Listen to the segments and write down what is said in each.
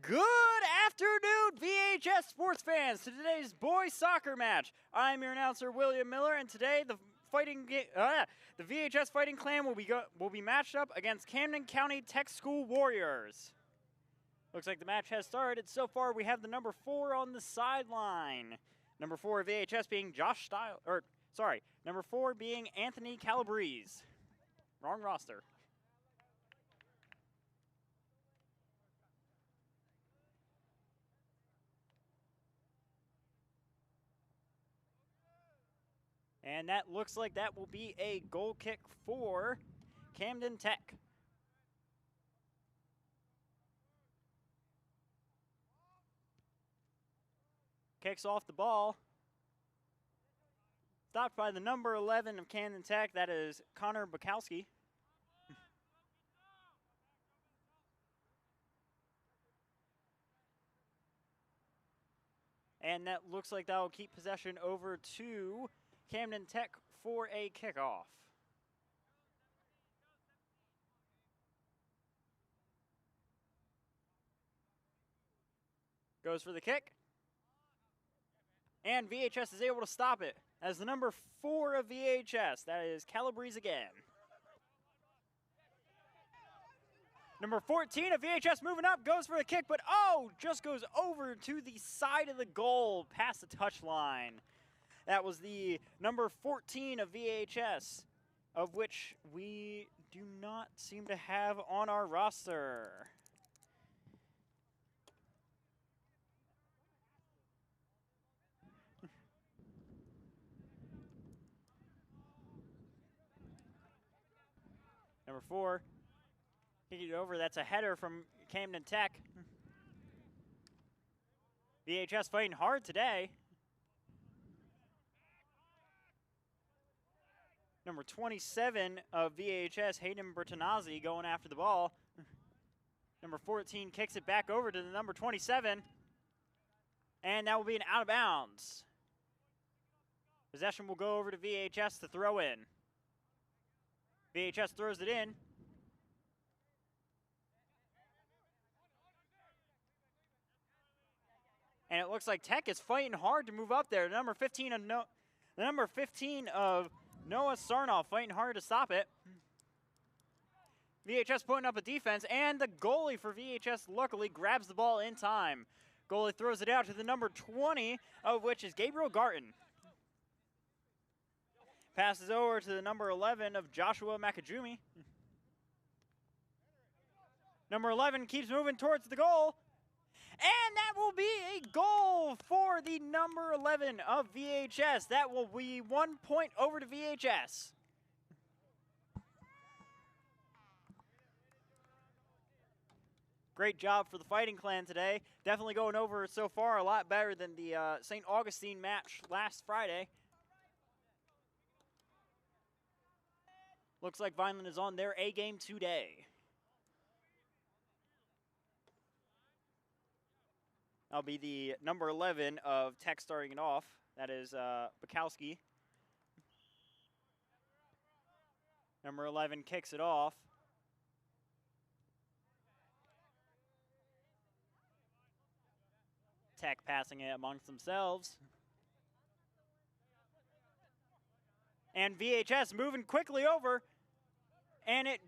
Good afternoon, VHS sports fans, to today's boys soccer match. I'm your announcer, William Miller, and today the VHS Fighting Clan will be matched up against Camden County Tech School Warriors. Looks like the match has started. So far, we have the number 4 on the sideline. Number 4 of VHS being number 4 being Anthony Calabrese. Wrong roster. And that looks like that will be a goal kick for Camden Tech. Kicks off the ball. Stopped by the number 11 of Camden Tech. That is Connor Bukowski. And that looks like that will keep possession over to Camden Tech for a kickoff. Goes for the kick. And VHS is able to stop it as the number 4 of VHS. That is Calabrese again. Number 14 of VHS moving up, goes for the kick, but just goes over to the side of the goal, past the touchline. That was the number 14 of VHS, of which we do not seem to have on our roster. Number 4, kicking it over. That's a header from Camden Tech. VHS fighting hard today. Number 27 of VHS, Hayden Bertonazzi, going after the ball. Number 14 kicks it back over to the number 27. And that will be an out of bounds. Possession will go over to VHS to throw in. VHS throws it in. And it looks like Tech is fighting hard to move up there. The number 15 of Noah Sarnoff fighting hard to stop it. VHS putting up a defense, and the goalie for VHS luckily grabs the ball in time. Goalie throws it out to the number 20, of which is Gabriel Garten. Passes over to the number 11 of Joshua Makajumi. Number 11 keeps moving towards the goal. And that will be a goal for the number 11 of VHS. That will be 1 point over to VHS. Great job for the Fighting Clan today. Definitely going over so far a lot better than the St. Augustine match last Friday. Looks like Vineland is on their A game today. That'll be the number 11 of Tech starting it off. That is Bukowski. Number 11 kicks it off. Tech passing it amongst themselves. And VHS moving quickly over. And it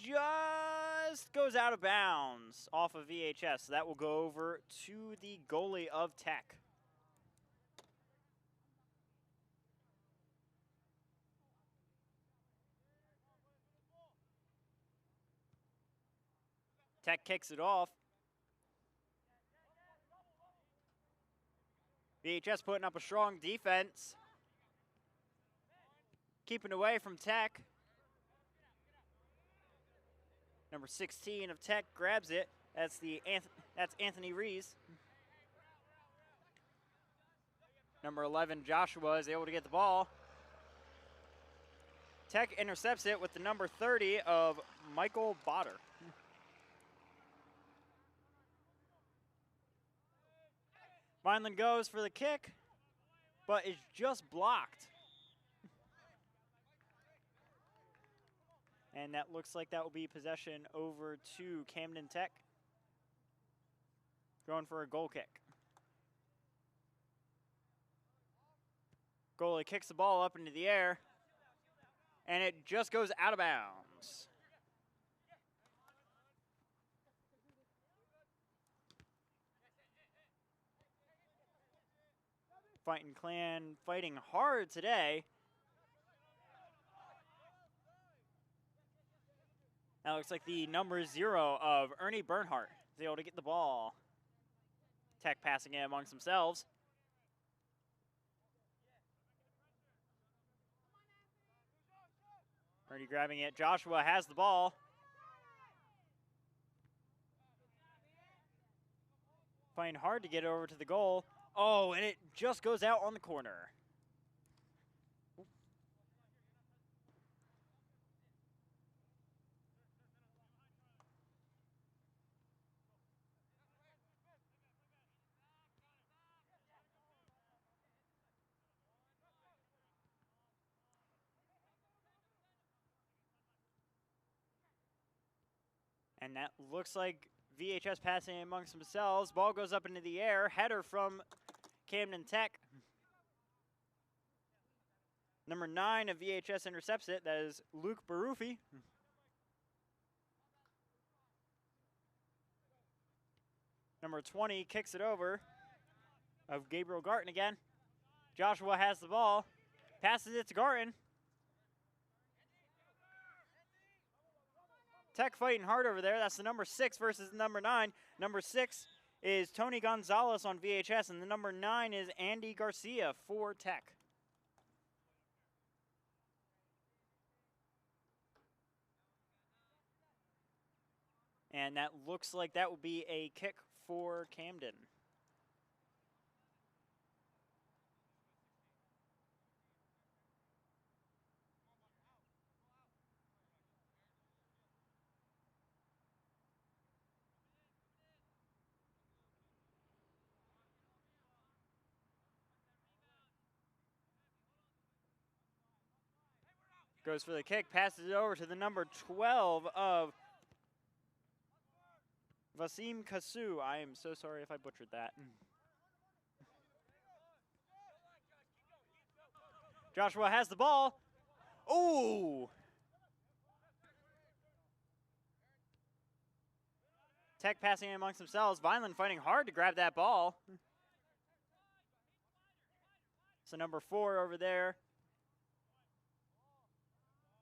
just goes out of bounds off of VHS. So that will go over to the goalie of Tech. Tech kicks it off. VHS putting up a strong defense. Keeping away from Tech. Number 16 of Tech grabs it. That's Anthony Rees. Number 11, Joshua, is able to get the ball. Tech intercepts it with the number 30 of Michael Botter. Vineland goes for the kick, but is just blocked. And that looks like that will be possession over to Camden Tech. going for a goal kick. Goalie kicks the ball up into the air, and it just goes out of bounds. Fighting Clan fighting hard today. That looks like the number 0 of Ernie Bernhardt is able to get the ball. Tech passing it amongst themselves. Ernie grabbing it. Joshua has the ball. Fighting hard to get over to the goal. Oh, and it just goes out on the corner. And that looks like VHS passing amongst themselves. Ball goes up into the air. Header from Camden Tech. Number 9 of VHS intercepts it. That is Luke Barufi. Number 20 kicks it over of Gabriel Garton again. Joshua has the ball. Passes it to Garton. Tech fighting hard over there. That's the number 6 versus the number 9. Number 6 is Tony Gonzalez on VHS, and the number 9 is Andy Garcia for Tech. And that looks like that will be a kick for Camden. Goes for the kick, passes it over to the number 12 of Vasim Kasu. I am so sorry if I butchered that. Joshua has the ball. Ooh! Tech passing amongst themselves. Vineland fighting hard to grab that ball. So number 4 over there.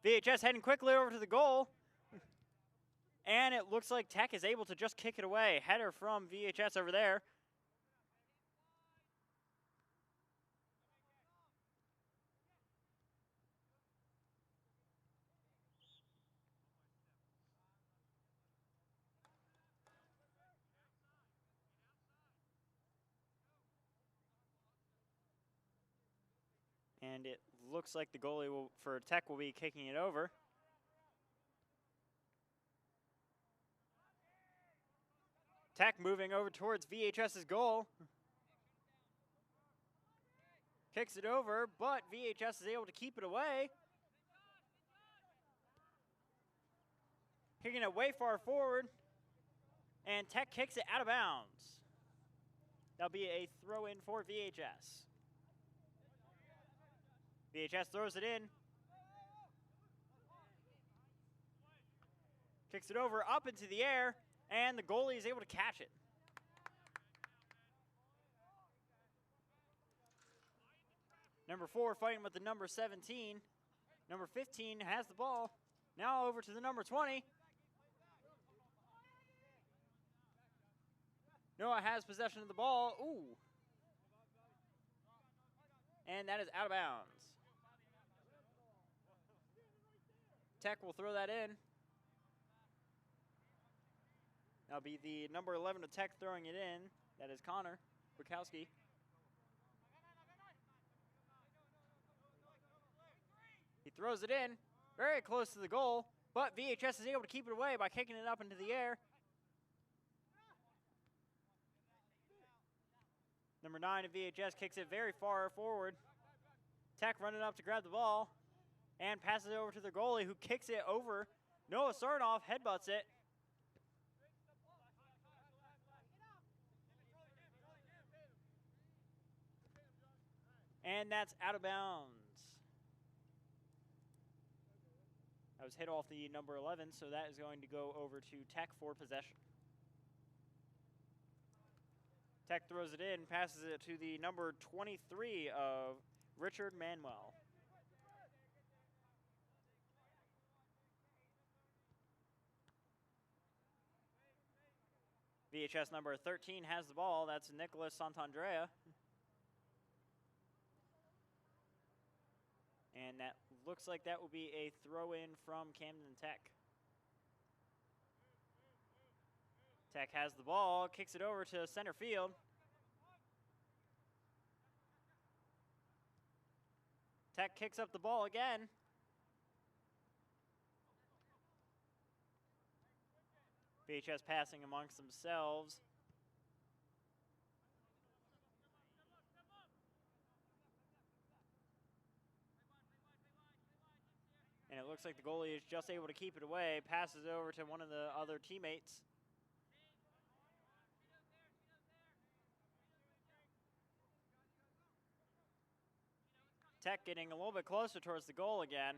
VHS heading quickly over to the goal. And it looks like Tech is able to just kick it away. Header from VHS over there. And it looks like the goalie for Tech will be kicking it over. Tech moving over towards VHS's goal. Kicks it over, but VHS is able to keep it away. Kicking it way far forward. And Tech kicks it out of bounds. That'll be a throw in for VHS. VHS throws it in. Kicks it over up into the air, and the goalie is able to catch it. Number 4 fighting with the number 17. Number 15 has the ball. Now over to the number 20. Noah has possession of the ball. Ooh. And that is out of bounds. Tech will throw that in. That'll be the number 11 of Tech throwing it in. That is Connor Bukowski. He throws it in, very close to the goal, but VHS is able to keep it away by kicking it up into the air. Number 9 of VHS kicks it very far forward. Tech running up to grab the ball and passes it over to the goalie, who kicks it over. Noah Sarnoff headbutts it. And that's out of bounds. That was hit off the number 11, so that is going to go over to Tech for possession. Tech throws it in, passes it to the number 23 of Richard Manuel. VHS number 13 has the ball. That's Nicholas Santandrea. And that looks like that will be a throw-in from Camden Tech. Tech has the ball, kicks it over to center field. Tech kicks up the ball again. VHS passing amongst themselves. And it looks like the goalie is just able to keep it away, passes it over to one of the other teammates. Tech getting a little bit closer towards the goal again.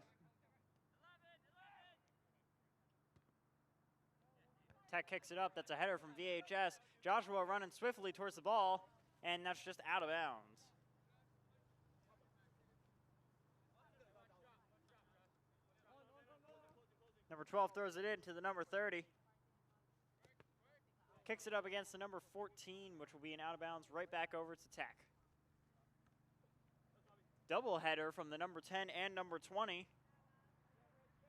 Tech kicks it up. That's a header from VHS. Joshua running swiftly towards the ball, and that's just out of bounds. Number 12 throws it in to the number 30. Kicks it up against the number 14, which will be an out of bounds right back over to Tech. Double header from the number 10 and number 20.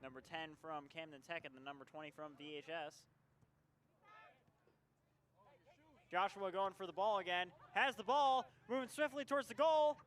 Number 10 from Camden Tech and the number 20 from VHS. Joshua going for the ball again. Has the ball, moving swiftly towards the goal.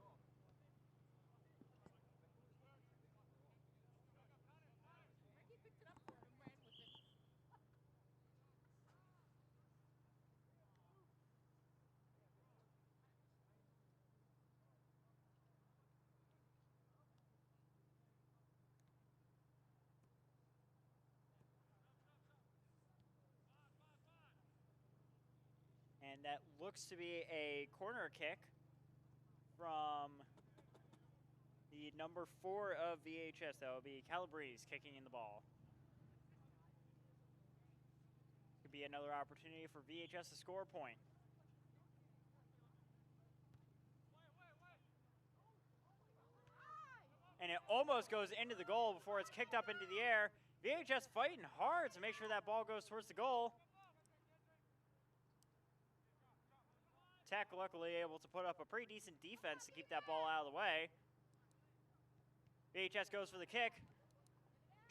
And that looks to be a corner kick from the number 4 of VHS. That will be Calabrese kicking in the ball. Could be another opportunity for VHS to score a point. And it almost goes into the goal before it's kicked up into the air. VHS fighting hard to make sure that ball goes towards the goal. Tech luckily able to put up a pretty decent defense to keep that ball out of the way. VHS goes for the kick.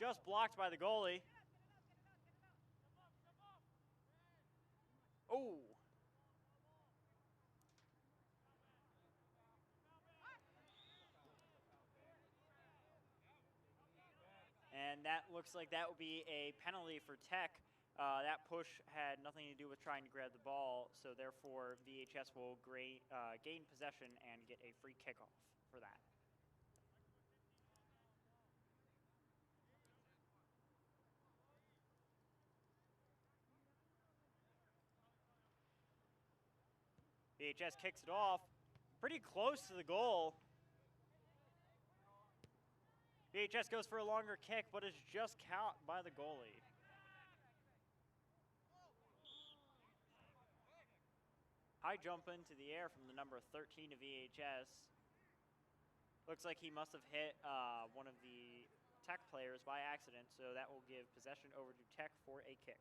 Just blocked by the goalie. Oh. And that looks like that will be a penalty for Tech. That push had nothing to do with trying to grab the ball, so therefore VHS will gain possession and get a free kickoff for that. VHS kicks it off, pretty close to the goal. VHS goes for a longer kick, but is just caught by the goalie. High jump into the air from the number 13 of VHS. Looks like he must have hit one of the Tech players by accident, so that will give possession over to Tech for a kick.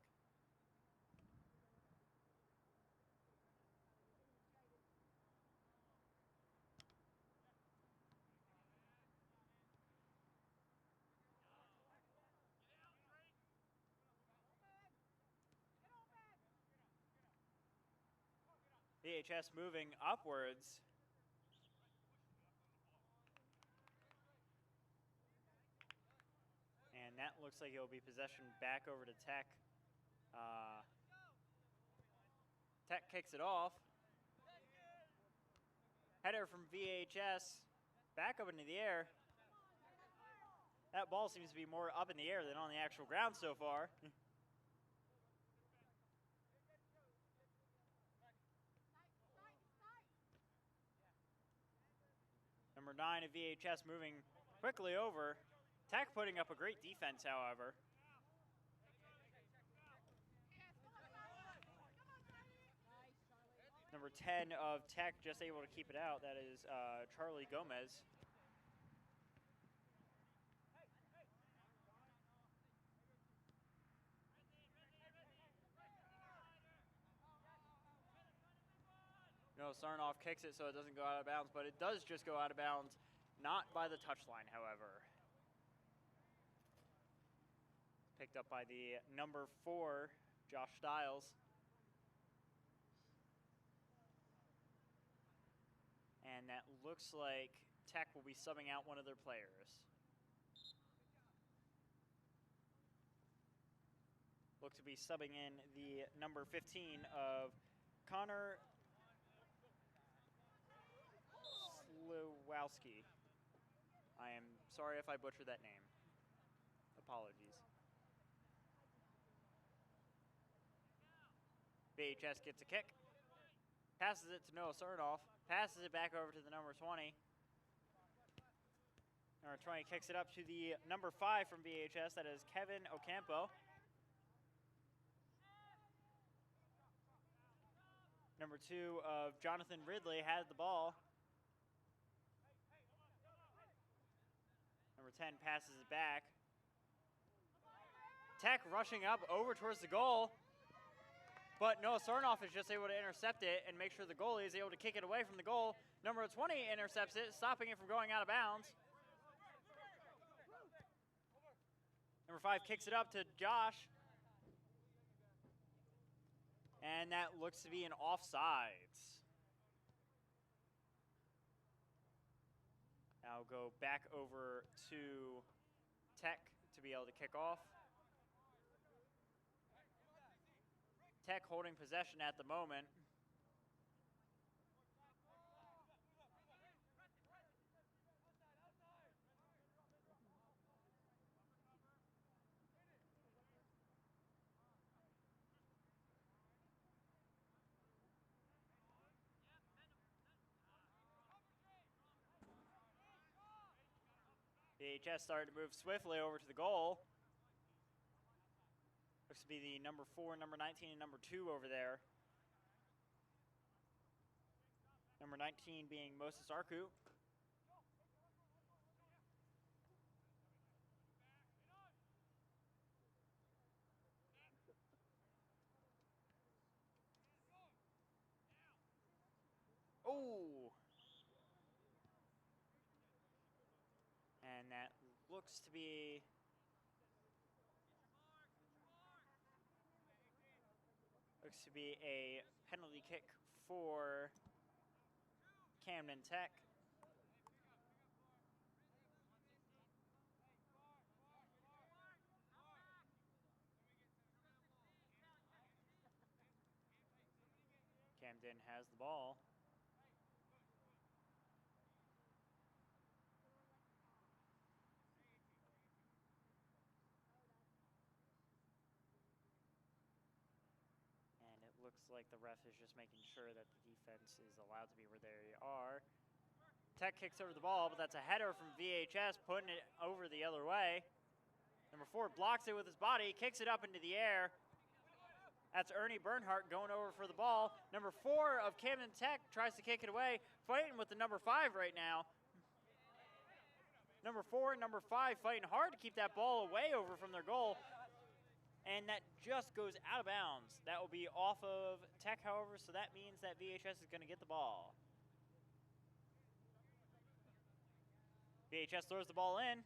VHS moving upwards. And that looks like it'll be possession back over to Tech. Tech kicks it off. Header from VHS. Back up into the air. That ball seems to be more up in the air than on the actual ground so far. Number 9 of VHS moving quickly over. Tech putting up a great defense, however. Number 10 of Tech just able to keep it out. That is Charlie Gomez. No, Sarnoff kicks it so it doesn't go out of bounds, but it does just go out of bounds, not by the touchline, however. Picked up by the number 4, Josh Stiles. And that looks like Tech will be subbing out one of their players. Look to be subbing in the number 15 of Connor Slewowski. I am sorry if I butchered that name. Apologies. VHS gets a kick. Passes it to Noah Sarnoff. Passes it back over to the number 20. Number 20 kicks it up to the number 5 from VHS. That is Kevin Ocampo. Number 2 of Jonathan Ridley had the ball. Number 10 passes it back. Tech rushing up over towards the goal. But Noah Sarnoff is just able to intercept it and make sure the goalie is able to kick it away from the goal. Number 20 intercepts it, stopping it from going out of bounds. Number 5 kicks it up to Josh. And that looks to be an offsides. Now go back over to Tech to be able to kick off. Tech holding possession at the moment. VHS started to move swiftly over to the goal. Looks to be the number 4, number 19, and number 2 over there. Number 19 being Moses Arku. Oh! And that looks to be a penalty kick for Camden Tech. Camden has the ball. And it looks like the ref is just making sure that the defense is allowed to be where they are. Tech kicks over the ball, but that's a header from VHS, putting it over the other way. Number 4 blocks it with his body, kicks it up into the air. That's Ernie Bernhardt going over for the ball. Number 4 of Camden Tech tries to kick it away, fighting with the number 5 right now. Number 4 and number 5 fighting hard to keep that ball away over from their goal. And that just goes out of bounds. That will be off of Tech, however, so that means that VHS is going to get the ball. VHS throws the ball in.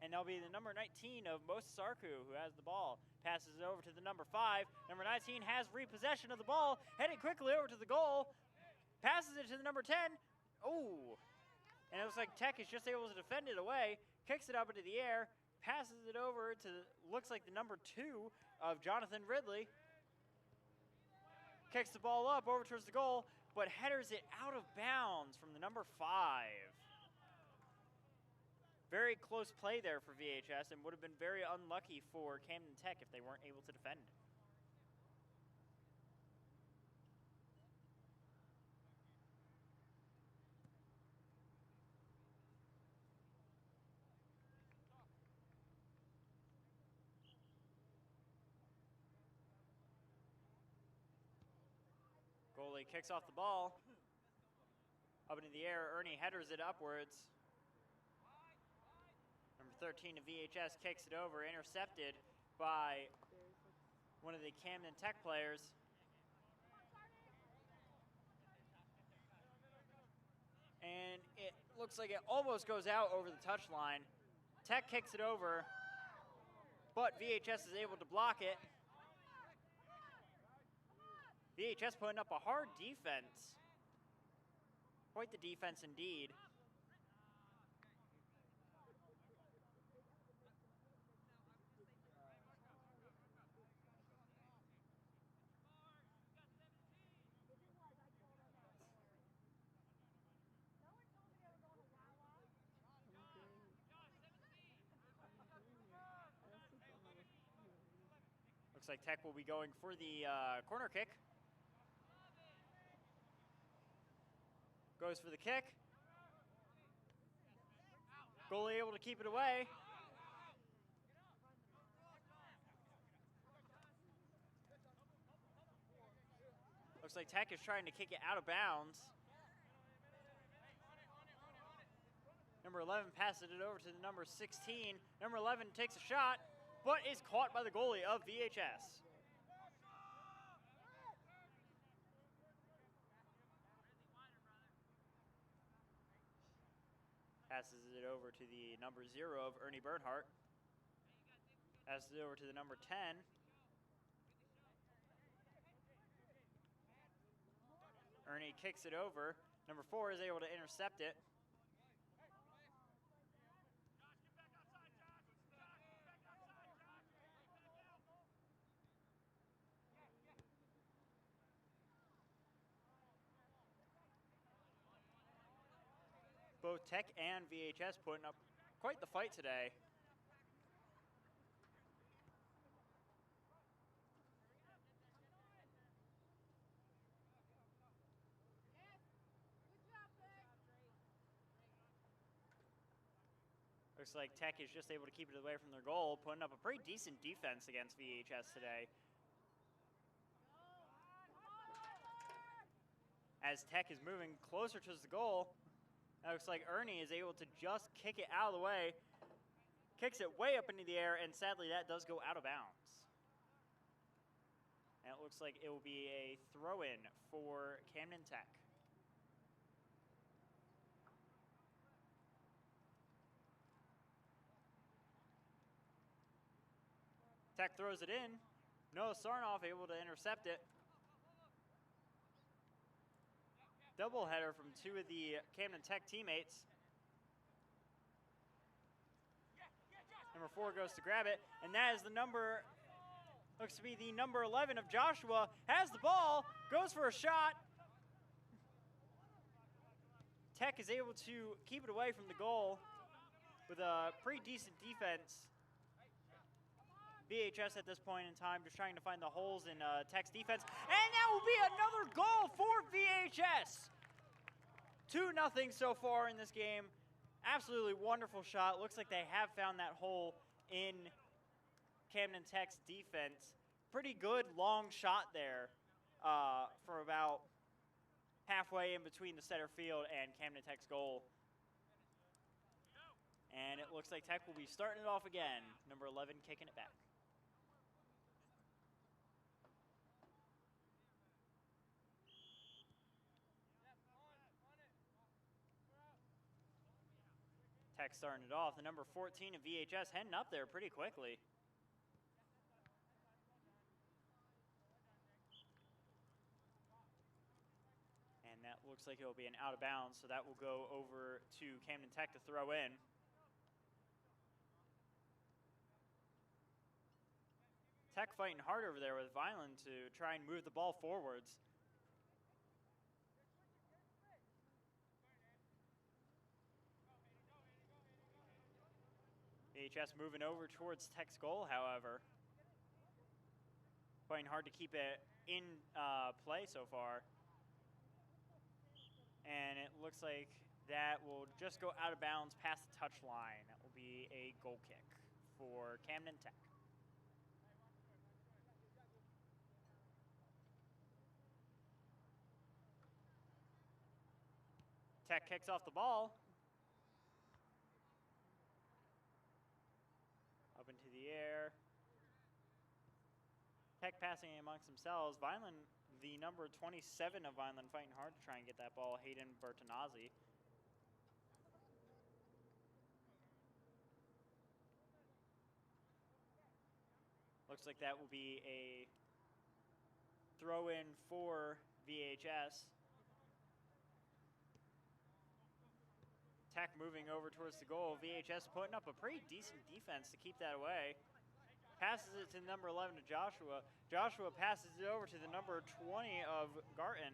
And that'll be the number 19 of Moses Arku who has the ball. Passes it over to the number 5. Number 19 has repossession of the ball, heading quickly over to the goal. Passes it to the number 10. Oh! And it looks like Tech is just able to defend it away. Kicks it up into the air. Passes it over to, looks like the number 2 of Jonathan Ridley. Kicks the ball up over towards the goal, but headers it out of bounds from the number 5. Very close play there for VHS and would have been very unlucky for Camden Tech if they weren't able to defend. goalie kicks off the ball. Up into the air, Ernie headers it upwards. Number 13 of VHS kicks it over, intercepted by one of the Camden Tech players. And it looks like it almost goes out over the touchline. Tech kicks it over, but VHS is able to block it. VHS putting up a hard defense. Quite the defense indeed. Looks like Tech will be going for the corner kick. Goes for the kick. Goalie able to keep it away. Looks like Tech is trying to kick it out of bounds. Number 11 passes it over to the number 16. Number 11 takes a shot, but is caught by the goalie of VHS. Passes it over to the number 0 of Ernie Bernhardt. Passes it over to the number 10. Ernie kicks it over. Number 4 is able to intercept it. Both Tech and VHS putting up quite the fight today. Looks like Tech is just able to keep it away from their goal, putting up a pretty decent defense against VHS today. As Tech is moving closer to the goal, it looks like Ernie is able to just kick it out of the way, kicks it way up into the air, and sadly that does go out of bounds. And it looks like it will be a throw-in for Camden Tech. Tech throws it in. Noah Sarnoff able to intercept it. Doubleheader from 2 of the Camden Tech teammates. Number 4 goes to grab it, and that is the number, looks to be the number 11 of Joshua, has the ball, goes for a shot. Tech is able to keep it away from the goal with a pretty decent defense. VHS at this point in time just trying to find the holes in Tech's defense. And that will be another goal for VHS. 2-0 so far in this game. Absolutely wonderful shot. Looks like they have found that hole in Camden Tech's defense. Pretty good long shot there for about halfway in between the center field and Camden Tech's goal. And it looks like Tech will be starting it off again. Number 11 kicking it back. Tech starting it off. The number 14 of VHS heading up there pretty quickly. And that looks like it will be an out of bounds, so that will go over to Camden Tech to throw in. Tech fighting hard over there with Vineland to try and move the ball forwards. VHS moving over towards Tech's goal, however. Fighting hard to keep it in play so far. And it looks like that will just go out of bounds past the touch line. That will be a goal kick for Camden Tech. Tech kicks off the ball. Up into the air. Tech passing amongst themselves. Vineland, the number 27 of Vineland, fighting hard to try and get that ball. Hayden Bertonazzi. Looks like that will be a throw-in for VHS. Tech moving over towards the goal. VHS putting up a pretty decent defense to keep that away. Passes it to number 11 to Joshua. Joshua passes it over to the number 20 of Garton.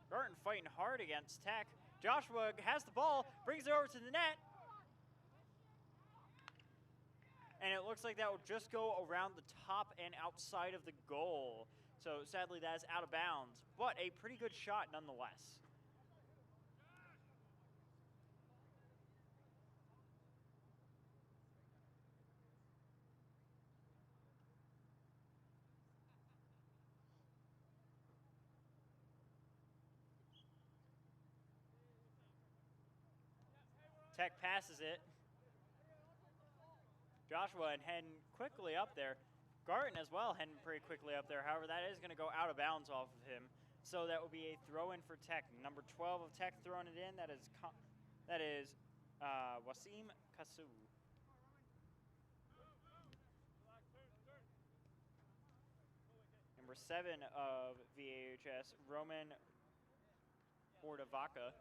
Garton fighting hard against Tech. Joshua has the ball, brings it over to the net. And it looks like that will just go around the top and outside of the goal. So sadly that is out of bounds, but a pretty good shot nonetheless. Tech passes it. Joshua and heading quickly up there. Garton as well heading pretty quickly up there. However, that is going to go out of bounds off of him. So that will be a throw-in for Tech. Number 12 of Tech throwing it in. That is Wasim Kasu. Number 7 of VHS, Roman Bordavaca.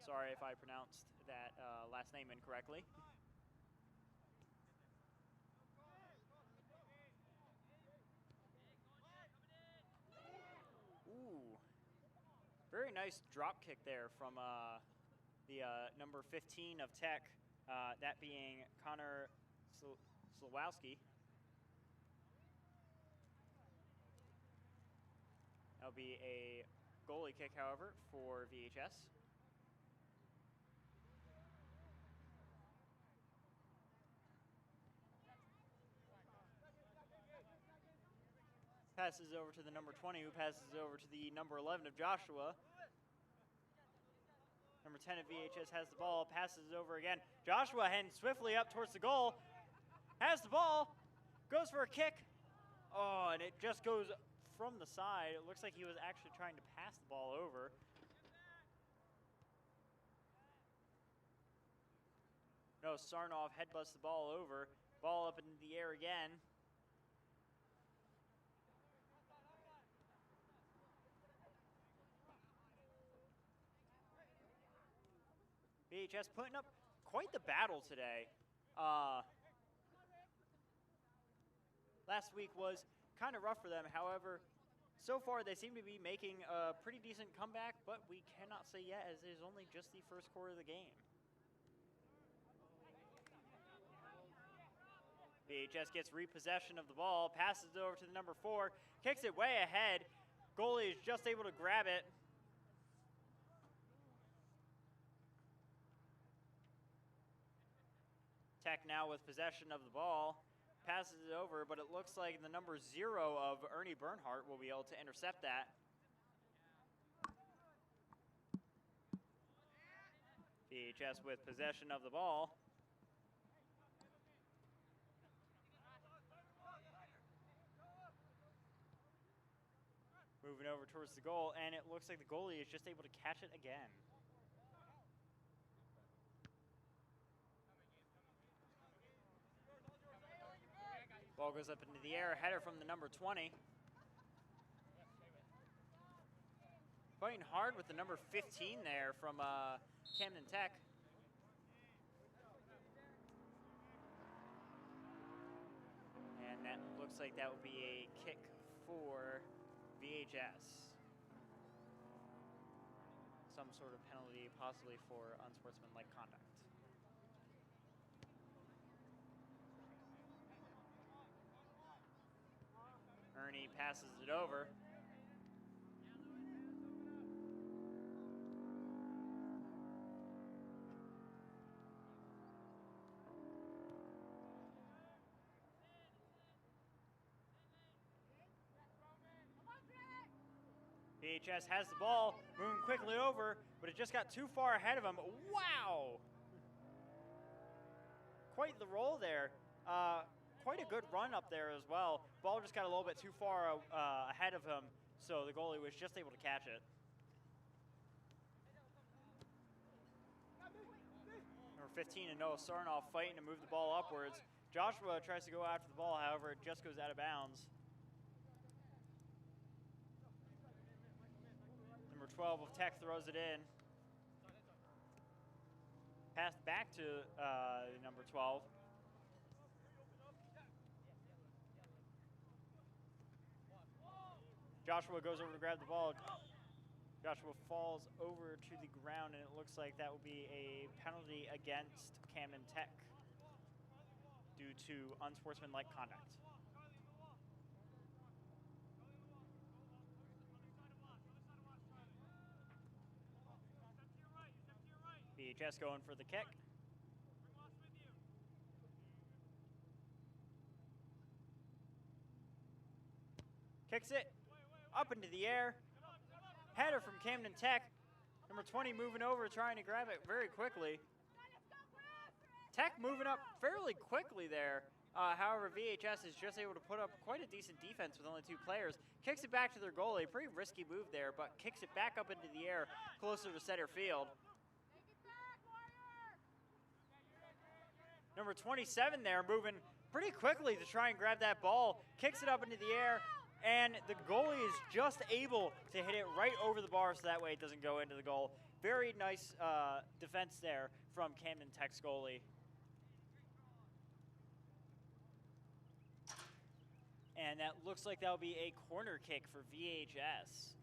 Sorry if I pronounced that last name incorrectly. Ooh, very nice drop kick there from the number 15 of Tech, that being Connor Slawowski. That'll be a goalie kick, however, for VHS. Passes over to the number 20, who passes over to the number 11 of Joshua. Number 10 of VHS has the ball, passes it over again. Joshua heading swiftly up towards the goal, has the ball, goes for a kick. Oh, and it just goes from the side. It looks like he was actually trying to pass the ball over. No, Sarnoff headbutts the ball over. Ball up into the air again. VHS putting up quite the battle today. Last week was kind of rough for them. However, so far they seem to be making a pretty decent comeback, but we cannot say yet as it is only just the first quarter of the game. VHS gets repossession of the ball, passes it over to the number 4, kicks it way ahead. Goalie is just able to grab it. Tech now with possession of the ball, passes it over, but it looks like the number 0 of Ernie Bernhardt will be able to intercept that. VHS with possession of the ball. Moving over towards the goal, and it looks like the goalie is just able to catch it again. Ball goes up into the air, header from the number 20. Fighting hard with the number 15 there from Camden Tech. And that looks like that will be a kick for VHS. Some sort of penalty, possibly for unsportsmanlike conduct. Ernie passes it over. VHS has the ball, moving quickly over, but it just got too far ahead of him. Wow! Quite the roll there. Quite a good run up there as well. Ball just got a little bit too far ahead of him, so the goalie was just able to catch it. Number 15 and Noah Sarnoff fighting to move the ball upwards. Joshua tries to go after the ball, however, it just goes out of bounds. Number 12 of Tech throws it in. Passed back to number 12. Joshua goes over to grab the ball. Joshua falls over to the ground, and it looks like that will be a penalty against Camden Tech due to unsportsmanlike conduct. VHS going for the kick. Kicks it up into the air. Header from Camden Tech. Number 20 moving over, trying to grab it very quickly. Tech moving up fairly quickly there. However, VHS is just able to put up quite a decent defense with only 2 players. Kicks it back to their goalie. Pretty risky move there, but kicks it back up into the air closer to center field. Number 27 there moving pretty quickly to try and grab that ball. Kicks it up into the air, and the goalie is just able to hit it right over the bar so that way it doesn't go into the goal. Very nice defense there from Camden Tech's goalie. And that looks like that'll be a corner kick for VHS.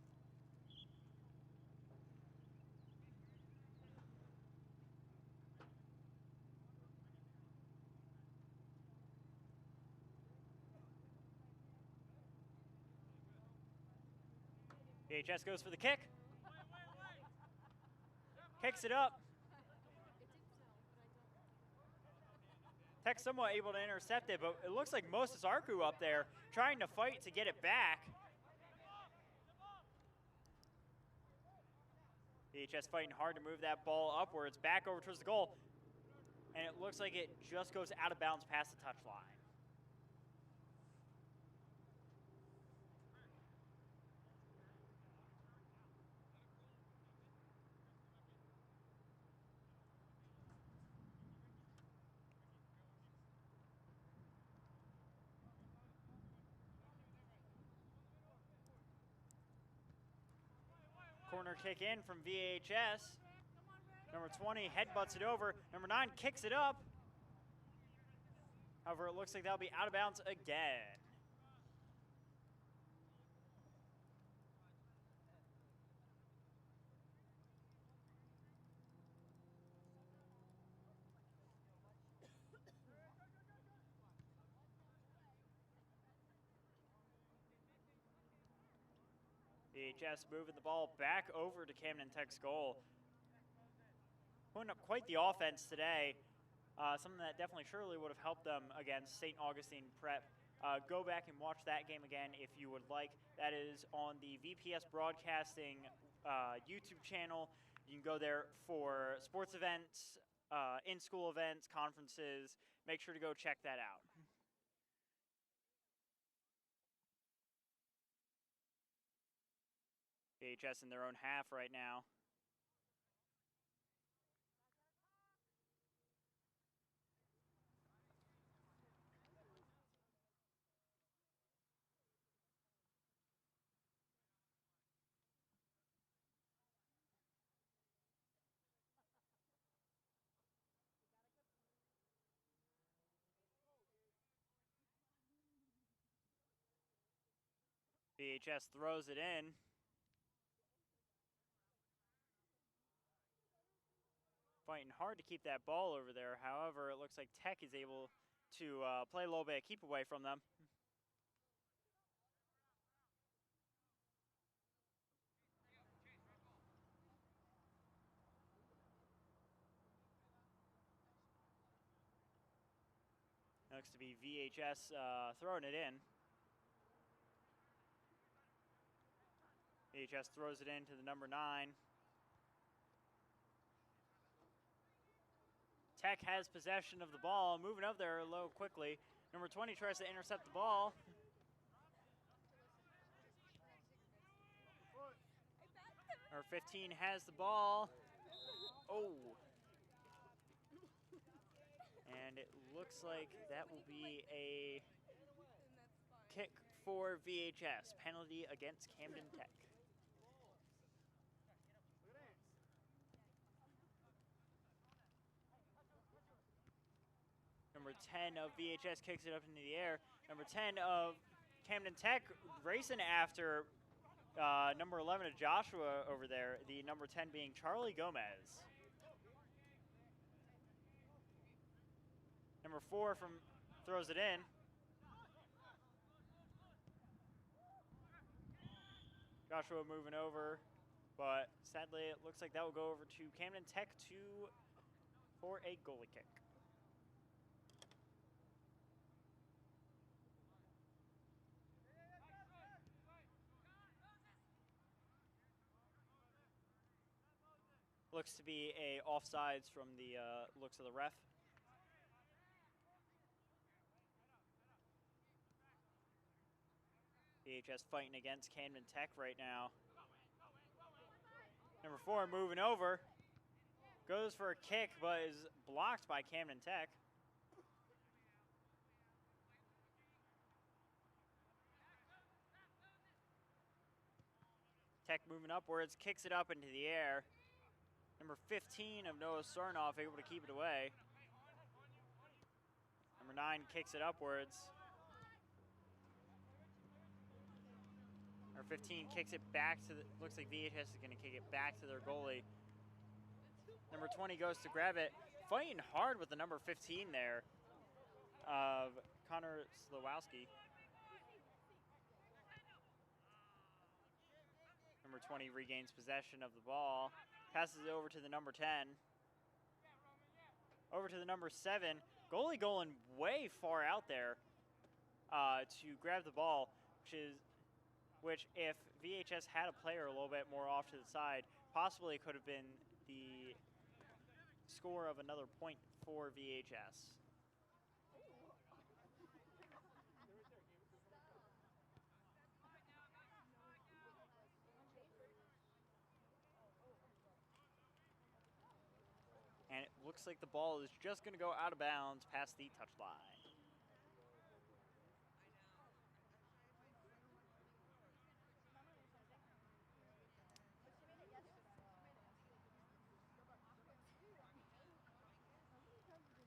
VHS goes for the kick. Kicks it up. Tech somewhat able to intercept it, but it looks like Moses Arku up there trying to fight to get it back. VHS fighting hard to move that ball upwards, back over towards the goal. And it looks like it just goes out of bounds past the touch line. Corner kick in from VHS. Number 20 headbutts it over. Number 9 kicks it up. However, it looks like that'll be out of bounds again. VHS moving the ball back over to Camden Tech's goal. Putting up quite the offense today. Something that definitely surely would have helped them against St. Augustine Prep. Go back and watch that game again if you would like. That is on the VPS Broadcasting YouTube channel. You can go there for sports events, in-school events, conferences. Make sure to go check that out. VHS in their own half right now. VHS throws it in. Fighting hard to keep that ball over there. However, it looks like Tech is able to play a little bit of keep away from them. Looks to be VHS throwing it in. VHS throws it into the number 9. Tech has possession of the ball, moving up there low quickly. Number 20 tries to intercept the ball. Number 15 has the ball. Oh. And it looks like that will be a kick for VHS. Penalty against Camden Tech. Number 10 of VHS kicks it up into the air. Number 10 of Camden Tech racing after number 11 of Joshua over there. The number 10 being Charlie Gomez. Number 4 throws it in. Joshua moving over, but sadly it looks like that will go over to Camden Tech for a goalie kick. Looks to be a offsides from the looks of the ref. VHS fighting against Camden Tech right now. Number 4 moving over. Goes for a kick, but is blocked by Camden Tech. Tech moving upwards, kicks it up into the air. Number 15 of Noah Sarnoff able to keep it away. Number 9 kicks it upwards. Number 15 kicks it back to the, looks like VHS is going to kick it back to their goalie. Number 20 goes to grab it. Fighting hard with the number 15 there of Connor Slawowski. Number 20 regains possession of the ball. Passes it over to the number 10. Over to the number 7. Goalie going way far out there to grab the ball, which if VHS had a player a little bit more off to the side, possibly could have been the score of another point for VHS. And it looks like the ball is just going to go out of bounds past the touchline.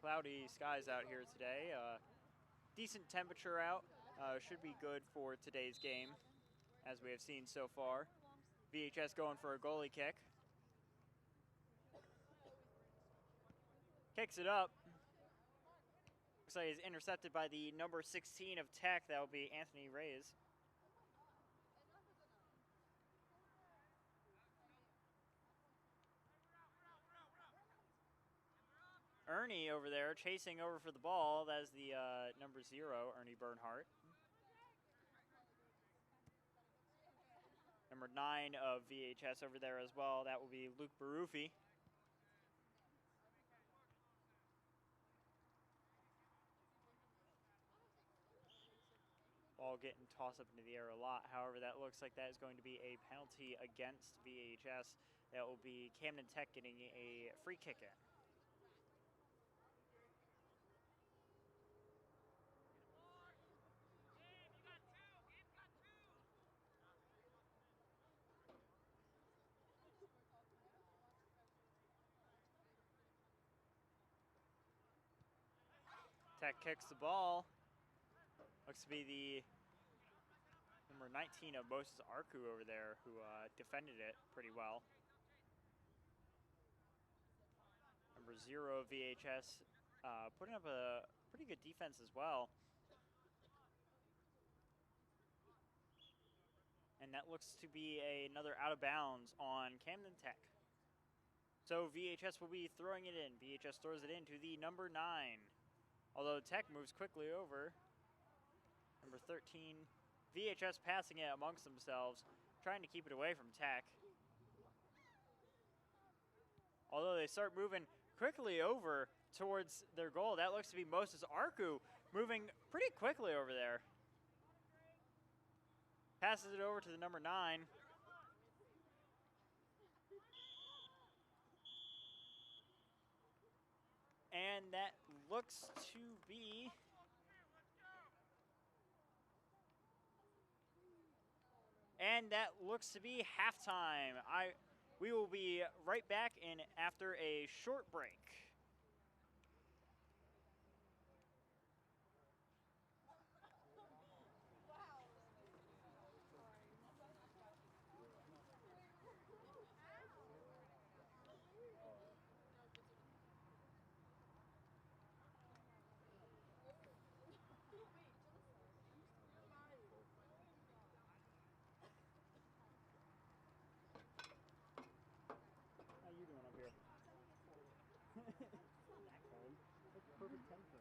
Cloudy skies out here today. Decent temperature out. Should be good for today's game, as we have seen so far. VHS going for a goalie kick. Kicks it up. Looks like he's intercepted by the number 16 of Tech. That will be Anthony Reyes. Ernie over there chasing over for the ball. That is the number 0, Ernie Bernhardt. Number 9 of VHS over there as well. That will be Luke Barufi. Ball getting tossed up into the air a lot. However, that looks like that is going to be a penalty against VHS. That will be Camden Tech getting a free kick in. Tech kicks the ball. Looks to be the number 19 of Moses Arku over there who defended it pretty well. Number 0 of VHS putting up a pretty good defense as well. And that looks to be another out of bounds on Camden Tech. So VHS will be throwing it in. VHS throws it into the number 9. Although Tech moves quickly over. Number 13, VHS passing it amongst themselves. trying to keep it away from Tech. Although they start moving quickly over towards their goal. That looks to be Moses Arku moving pretty quickly over there. Passes it over to the number 9. And that looks to be halftime. We will be right back in after a short break. How you doing up here? Perfect tempo.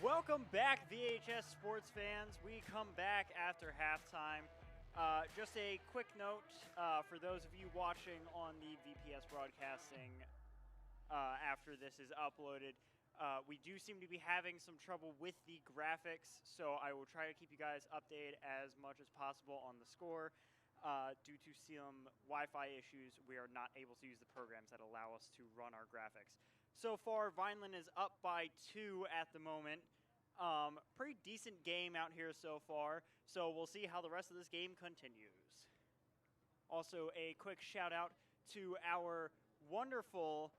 Welcome back, VHS sports fans. We come back after halftime. Just a quick note for those of you watching on the VPS broadcasting after this is uploaded. We do seem to be having some trouble with the graphics, so I will try to keep you guys updated as much as possible on the score. Due to some Wi-Fi issues, we are not able to use the programs that allow us to run our graphics. So far, Vineland is up by 2 at the moment. Pretty decent game out here so far, so we'll see how the rest of this game continues. Also, a quick shout out to our wonderful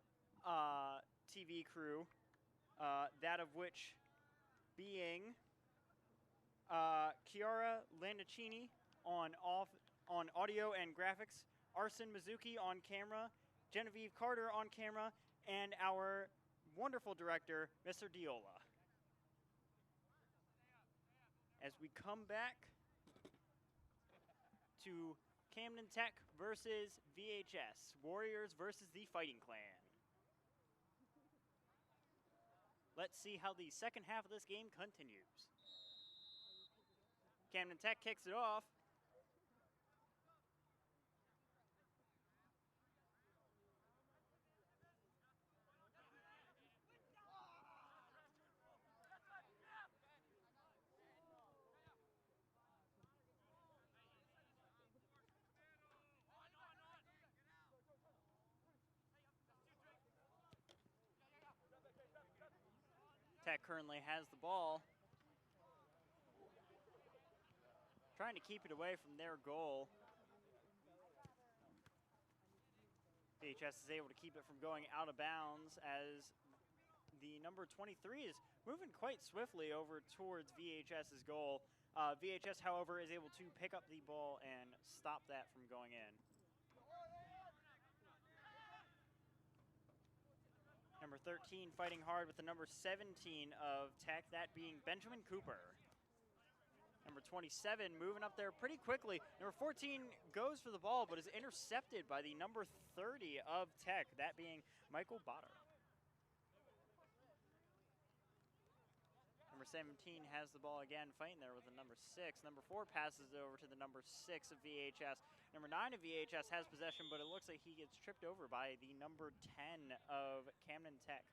TV crew, that of which being Chiara Landicini on audio and graphics, Arsen Mizuki on camera, Genevieve Carter on camera, and our wonderful director, Mr. Diola. As we come back to Camden Tech versus VHS, Warriors versus the Fighting Clan. Let's see how the second half of this game continues. Camden Tech kicks it off. Tech currently has the ball. Trying to keep it away from their goal. VHS is able to keep it from going out of bounds as the number 23 is moving quite swiftly over towards VHS's goal. VHS, however, is able to pick up the ball and stop that from going in. Number 13 fighting hard with the number 17 of Tech, that being Benjamin Cooper. Number 27 moving up there pretty quickly. Number 14 goes for the ball but is intercepted by the number 30 of Tech, that being Michael Botter. Number 17 has the ball again, fighting there with the number 6. Number 4 passes it over to the number 6 of VHS. Number 9 of VHS has possession, but it looks like he gets tripped over by the number 10 of Camden Tech.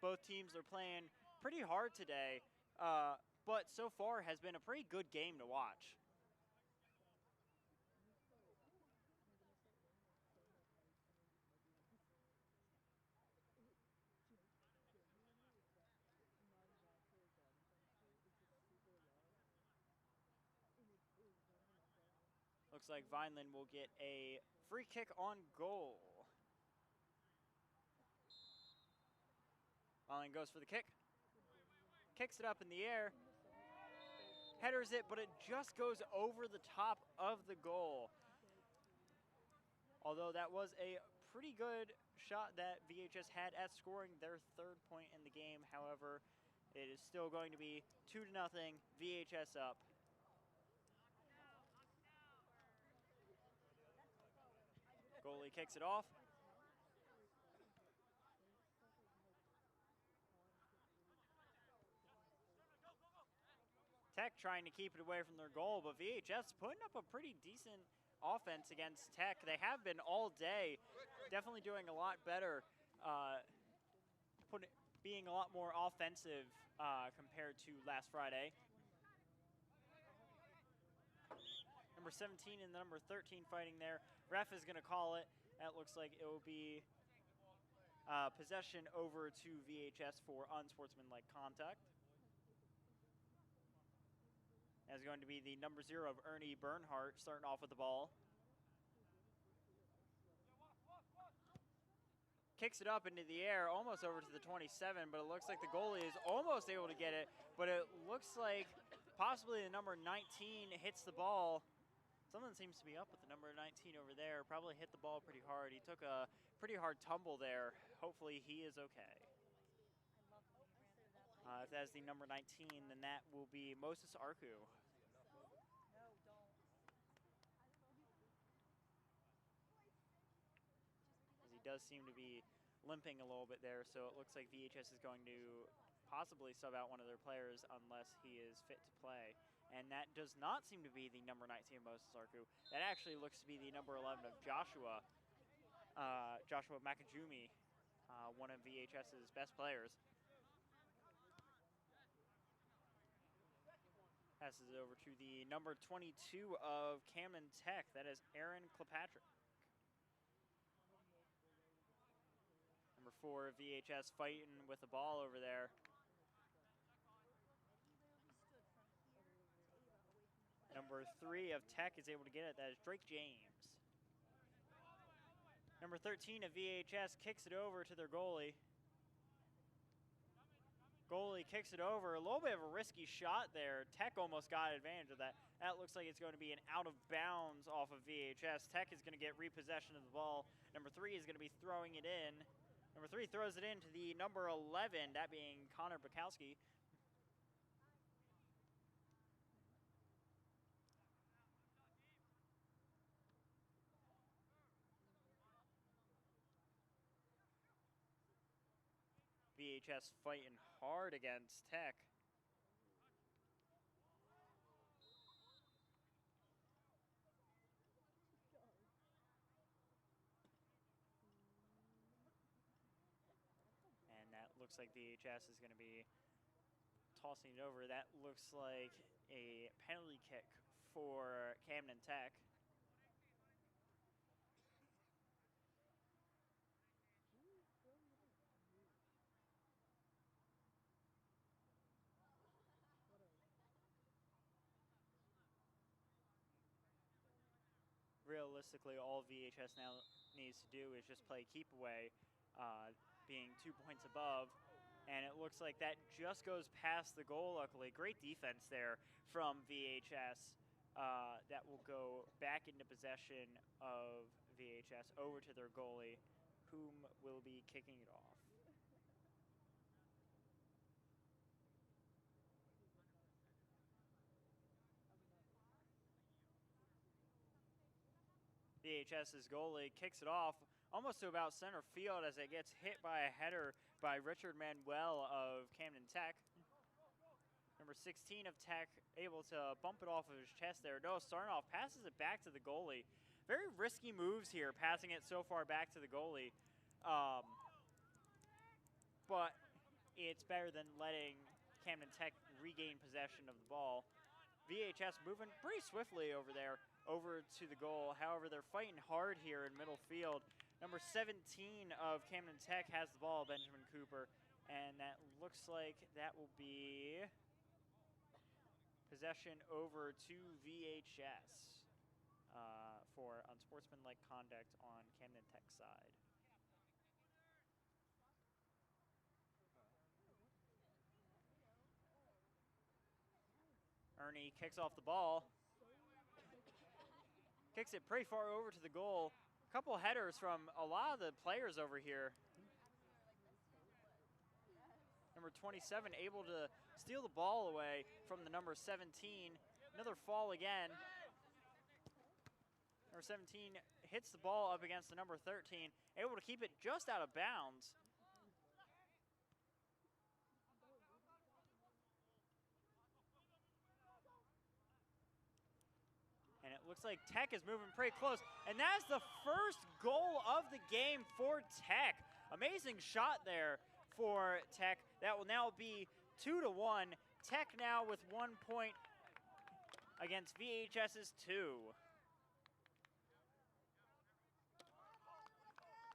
Both teams are playing pretty hard today, but so far has been a pretty good game to watch. Looks like Vineland will get a free kick on goal. Vineland goes for the kick. Kicks it up in the air. Headers it, but it just goes over the top of the goal. Although that was a pretty good shot that VHS had at scoring their 3rd point in the game. However, it is still going to be 2-0, VHS up. Goalie kicks it off. Tech trying to keep it away from their goal, but VHS putting up a pretty decent offense against Tech. They have been all day, definitely doing a lot better, being a lot more offensive compared to last Friday. Number 17 and the number 13 fighting there. Ref is going to call it. That looks like it will be possession over to VHS for unsportsmanlike contact. That's going to be the number 0 of Ernie Bernhardt starting off with the ball. Kicks it up into the air, almost over to the 27, but it looks like the goalie is almost able to get it, but it looks like possibly the number 19 hits the ball. Something seems to be up with the number 19 over there. Probably hit the ball pretty hard. He took a pretty hard tumble there. Hopefully he is okay. If that's the number 19, then that will be Moses Arku. As he does seem to be limping a little bit there, so it looks like VHS is going to possibly sub out one of their players unless he is fit to play. And that does not seem to be the number 19 of Moses Arku. That actually looks to be the number 11 of Joshua Makajumi, one of VHS's best players. Passes it over to the number 22 of Camden Tech. That is Aaron Kilpatrick. Number 4 of VHS fighting with the ball over there. Number 3 of Tech is able to get it. That is Drake James. Number 13 of VHS kicks it over to their goalie. Goalie kicks it over. A little bit of a risky shot there. Tech almost got advantage of that. That looks like it's going to be an out of bounds off of VHS. Tech is going to get repossession of the ball. Number 3 is going to be throwing it in. Number 3 throws it in to the number 11, that being Connor Bukowski. VHS fighting hard against Tech. And that looks like VHS is going to be tossing it over. That looks like a penalty kick for Camden Tech. Realistically, all VHS now needs to do is just play keep away, being 2 points above. And it looks like that just goes past the goal, luckily. Great defense there from VHS. That will go back into possession of VHS over to their goalie, whom will be kicking it off. VHS's goalie kicks it off almost to about center field as it gets hit by a header by Richard Manuel of Camden Tech. Number 16 of Tech able to bump it off of his chest there. No, starting off, passes it back to the goalie. Very risky moves here, passing it so far back to the goalie. But it's better than letting Camden Tech regain possession of the ball. VHS moving pretty swiftly over there, over to the goal. However, they're fighting hard here in middle field. Number 17 of Camden Tech has the ball, Benjamin Cooper, and that looks like that will be possession over to VHS for unsportsmanlike conduct on Camden Tech's side. Ernie kicks off the ball. Kicks it pretty far over to the goal. A couple headers from a lot of the players over here. Number 27 able to steal the ball away from the number 17. Another fall again. Number 17 hits the ball up against the number 13, able to keep it just out of bounds. And it looks like Tech is moving pretty close. And that's the first goal of the game for Tech. Amazing shot there for Tech. That will now be 2-1. Tech now with 1 point against VHS's 2.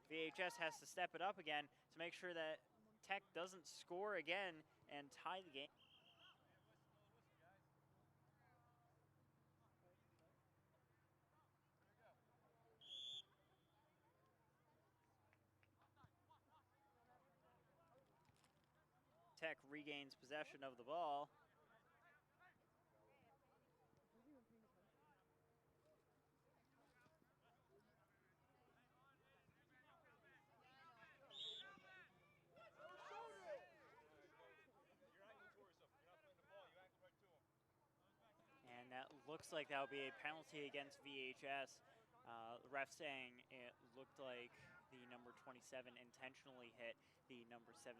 VHS has to step it up again to make sure that Tech doesn't score again and tie the game. Tech regains possession of the ball. And that looks like that will be a penalty against VHS. The ref saying it looked like the number 27 intentionally hit the number 17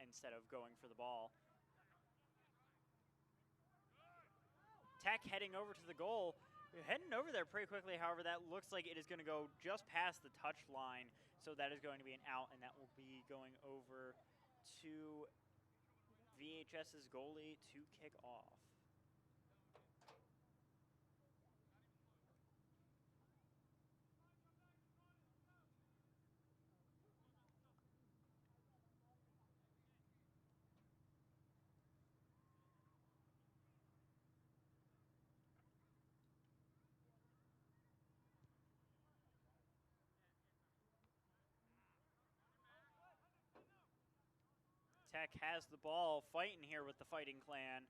instead of going for the ball. Tech heading over to the goal. Heading over there pretty quickly, however, that looks like it is going to go just past the touch line. So that is going to be an out, and that will be going over to VHS's goalie to kick off. Tech has the ball, fighting here with the Fighting Clan.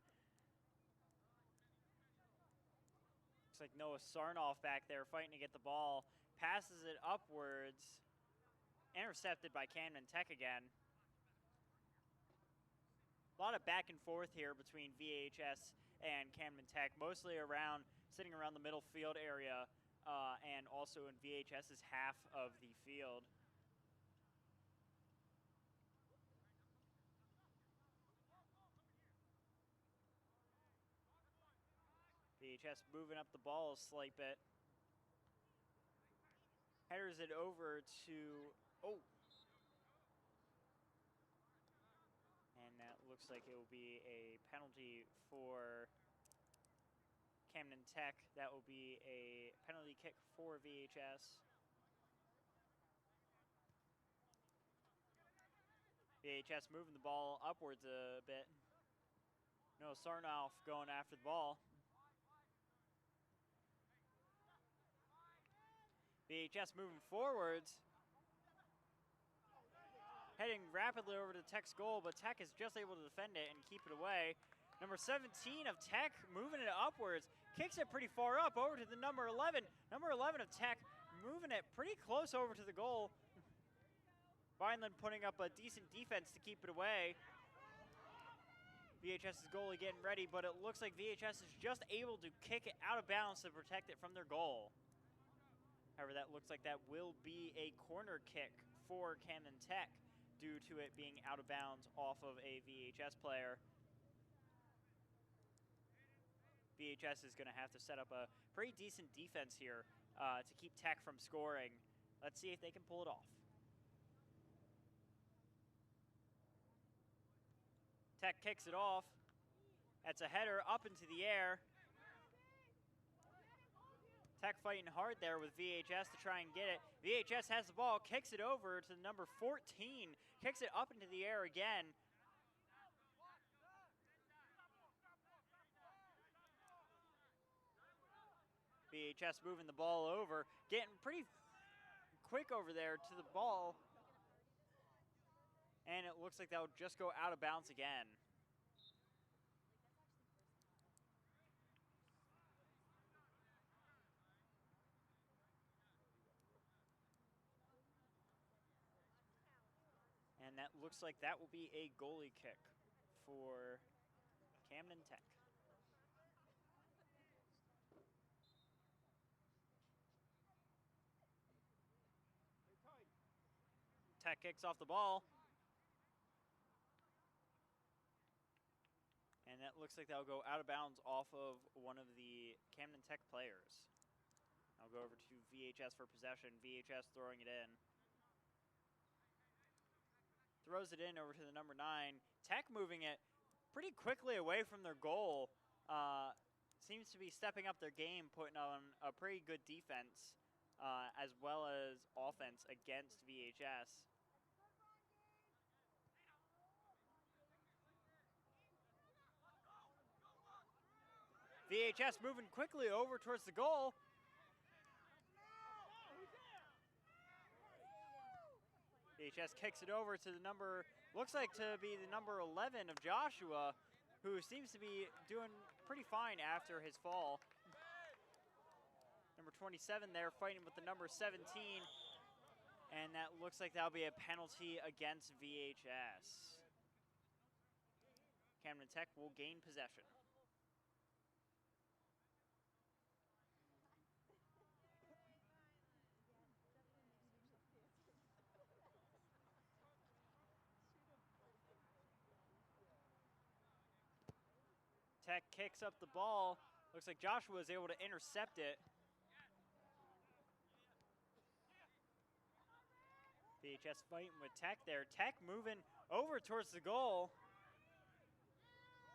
Looks like Noah Sarnoff back there fighting to get the ball. Passes it upwards. Intercepted by Camden Tech again. A lot of back and forth here between VHS and Camden Tech, mostly sitting around the middle field area and also in VHS's half of the field. VHS moving up the ball a slight bit. Headers it over to, and that looks like it will be a penalty for Camden Tech. That will be a penalty kick for VHS. VHS moving the ball upwards a bit. No, Sarnoff going after the ball. VHS moving forwards. Heading rapidly over to Tech's goal, but Tech is just able to defend it and keep it away. Number 17 of Tech moving it upwards. Kicks it pretty far up over to the number 11. Number 11 of Tech moving it pretty close over to the goal. Vineland putting up a decent defense to keep it away. VHS's goalie getting ready, but it looks like VHS is just able to kick it out of bounds to protect it from their goal. However, that looks like that will be a corner kick for Camden Tech due to it being out of bounds off of a VHS player. VHS is going to have to set up a pretty decent defense here to keep Tech from scoring. Let's see if they can pull it off. Tech kicks it off. That's a header up into the air. Tech fighting hard there with VHS to try and get it. VHS has the ball, kicks it over to number 14, kicks it up into the air again. VHS moving the ball over, getting pretty quick over there to the ball. And it looks like that will just go out of bounds again. And that looks like that will be a goalie kick for Camden Tech. Tech kicks off the ball. And that looks like that'll go out of bounds off of one of the Camden Tech players. I'll go over to VHS for possession. VHS throwing it in. Throws it in over to the number 9. Tech moving it pretty quickly away from their goal. Seems to be stepping up their game, putting on a pretty good defense as well as offense against VHS. VHS moving quickly over towards the goal. VHS kicks it over to the number, looks like to be the number 11 of Joshua, who seems to be doing pretty fine after his fall. Number 27 there fighting with the number 17. And that looks like that'll be a penalty against VHS. Camden Tech will gain possession. Tech kicks up the ball. Looks like Joshua is able to intercept it. VHS fighting with Tech there. Tech moving over towards the goal.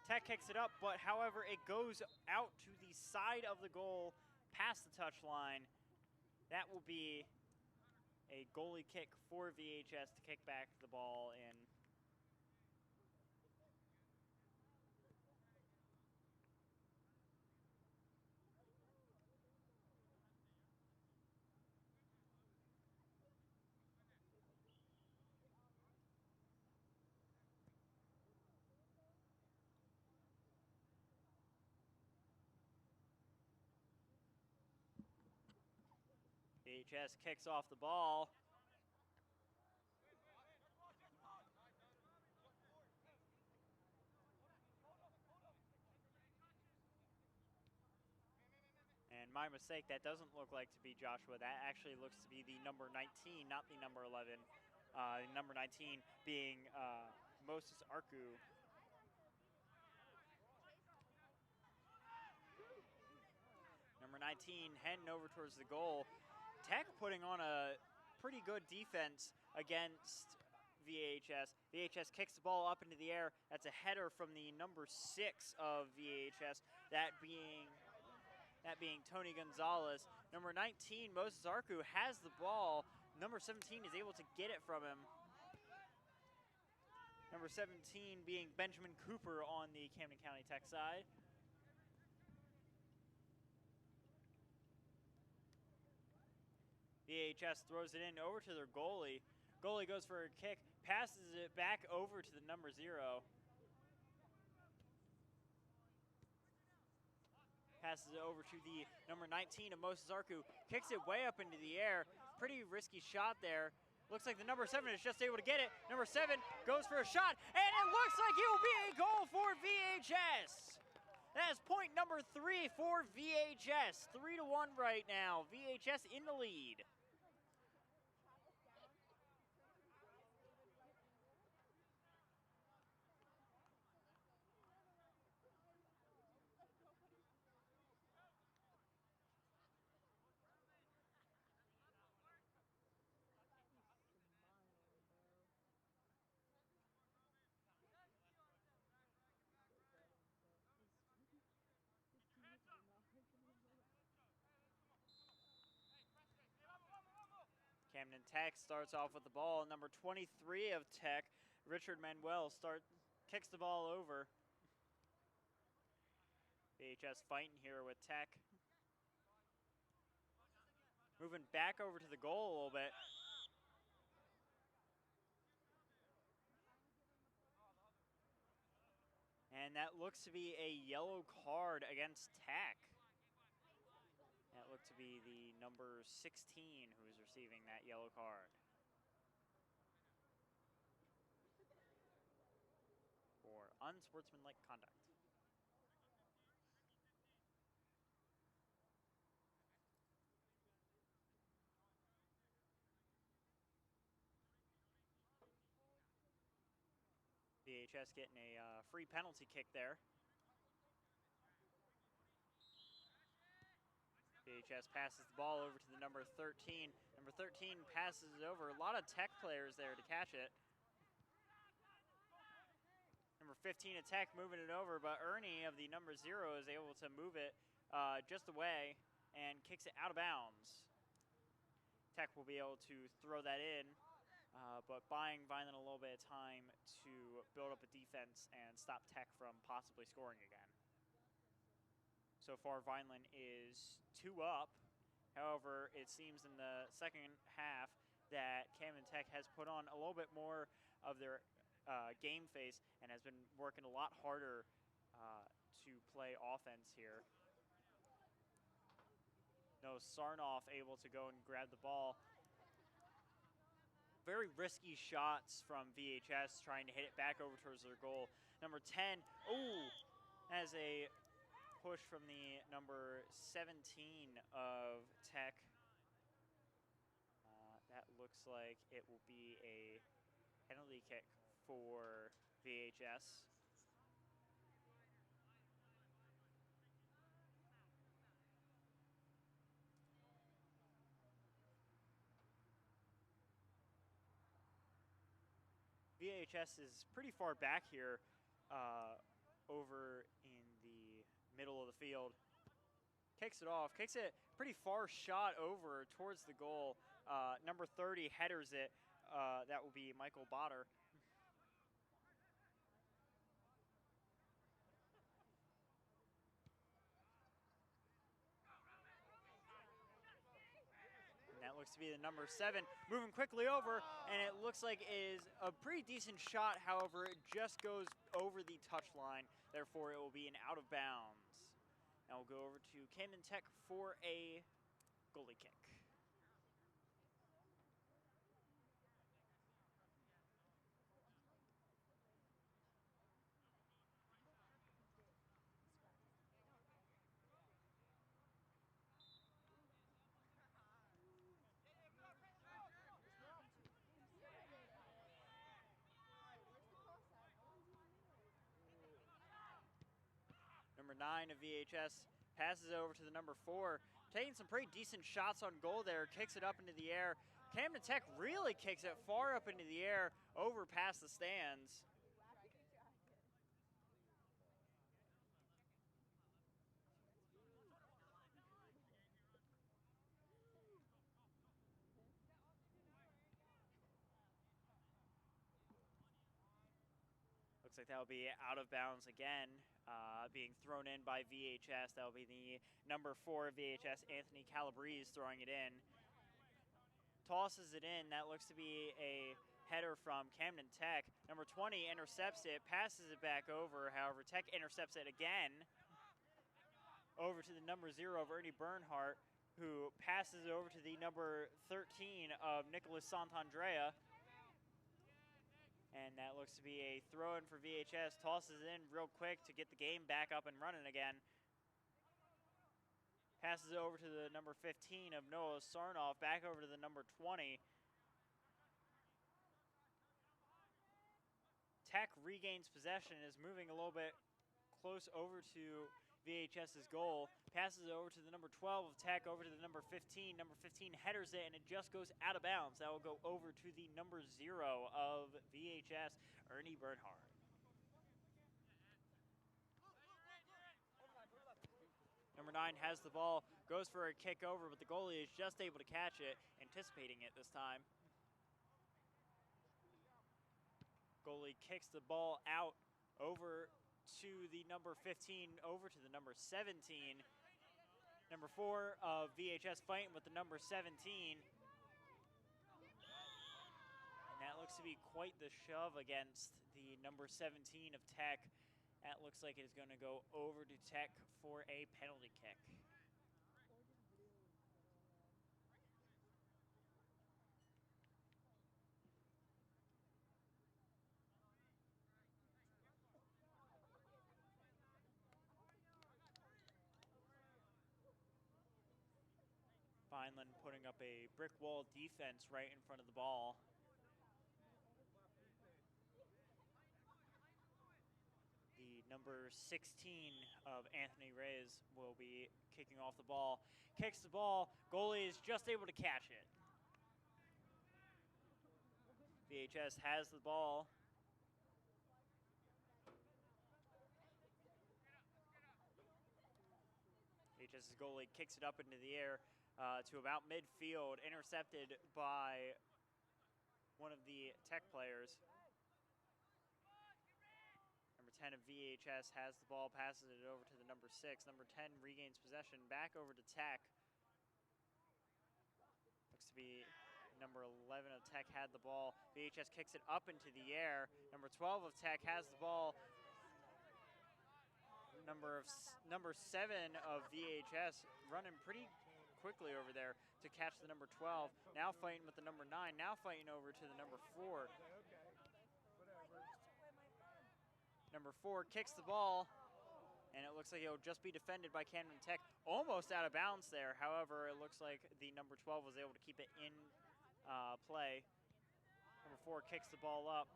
Tech kicks it up, but however, it goes out to the side of the goal, past the touch line. That will be a goalie kick for VHS to kick back the ball in. VHS kicks off the ball. And my mistake, that doesn't look like to be Joshua. That actually looks to be the number 19, not the number 11. Number 19 being Moses Arku. Number 19 heading over towards the goal. Tech putting on a pretty good defense against VHS. VHS kicks the ball up into the air. That's a header from the number 6 of VHS, that being Tony Gonzalez. Number 19, Moses Arku, has the ball. Number 17 is able to get it from him. Number 17 being Benjamin Cooper on the Camden County Tech side. VHS throws it in over to their goalie. Goalie goes for a kick, passes it back over to the number 0. Passes it over to the number 19 of Moses Arku. Kicks it way up into the air. Pretty risky shot there. Looks like the number 7 is just able to get it. Number 7 goes for a shot, and it looks like it will be a goal for VHS. That is point number 3 for VHS. 3-1 right now. VHS in the lead. Camden Tech starts off with the ball. Number 23 of Tech, Richard Manuel, kicks the ball over. VHS fighting here with Tech. Moving back over to the goal a little bit. And that looks to be a yellow card against Tech. That looked to be the number 16 who's receiving that yellow card. For unsportsmanlike conduct. VHS getting a free penalty kick there. VHS passes the ball over to the number 13. Number 13 passes it over. A lot of Tech players there to catch it. Number 15 of Tech moving it over, but Ernie of the number 0 is able to move it just away and kicks it out of bounds. Tech will be able to throw that in, but buying Vineland a little bit of time to build up a defense and stop Tech from possibly scoring again. So far, Vineland is 2 up. However, it seems in the second half that Camden Tech has put on a little bit more of their game face and has been working a lot harder to play offense here. No, Sarnoff able to go and grab the ball. Very risky shots from VHS trying to hit it back over towards their goal. Number 10, has a push from the number 17 of Tech. That looks like it will be a penalty kick for VHS. VHS is pretty far back here over in the middle of the field. Kicks it off, kicks it pretty far shot over towards the goal. Number 30 headers it. That will be Michael Botter. And that looks to be the number 7, moving quickly over, and it looks like it is a pretty decent shot. However, it just goes over the touchline. Therefore, it will be an out of bounds. Now we'll go over to Camden Tech for a goalie kick. Number 9 of VHS passes over to the number 4, taking some pretty decent shots on goal there, kicks it up into the air. Camden Tech really kicks it far up into the air, over past the stands. Looks like that will be out of bounds again, being thrown in by VHS. That will be the number 4 of VHS, Anthony Calabrese, throwing it in. Tosses it in. That looks to be a header from Camden Tech. Number 20 intercepts it, passes it back over. However, Tech intercepts it again. Over to the number 0 of Ernie Bernhardt, who passes it over to the number 13 of Nicholas Santandrea. And that looks to be a throw-in for VHS. Tosses it in real quick to get the game back up and running again. Passes it over to the number 15 of Noah Sarnoff, back over to the number 20. Tech regains possession, is moving a little bit close over to VHS's goal. Passes it over to the number 12 of Tech, over to the number 15. Number 15 headers it, and it just goes out of bounds. That will go over to the number 0 of VHS, Ernie Bernhardt. Number 9 has the ball, goes for a kick over, but the goalie is just able to catch it, anticipating it this time. Goalie kicks the ball out over to the number 15, over to the number 17. Number 4 of VHS fighting with the number 17. And that looks to be quite the shove against the number 17 of Tech. That looks like it is going to go over to Tech for a penalty kick. Vineland putting up a brick wall defense right in front of the ball. The number 16 of Anthony Reyes will be kicking off the ball. Kicks the ball, goalie is just able to catch it. VHS has the ball. VHS's goalie kicks it up into the air to about midfield, intercepted by one of the Tech players. Number 10 of VHS has the ball, passes it over to the number 6. Number 10 regains possession, back over to Tech. Looks to be number 11 of Tech had the ball. VHS kicks it up into the air. Number 12 of Tech has the ball. Number 7 of VHS running pretty quickly over there to catch the number 12. Now fighting with the number 9. Now fighting over to the number 4. Number 4 kicks the ball, and it looks like it'll just be defended by Camden Tech. Almost out of bounds there. However, it looks like the number 12 was able to keep it in play. Number 4 kicks the ball up.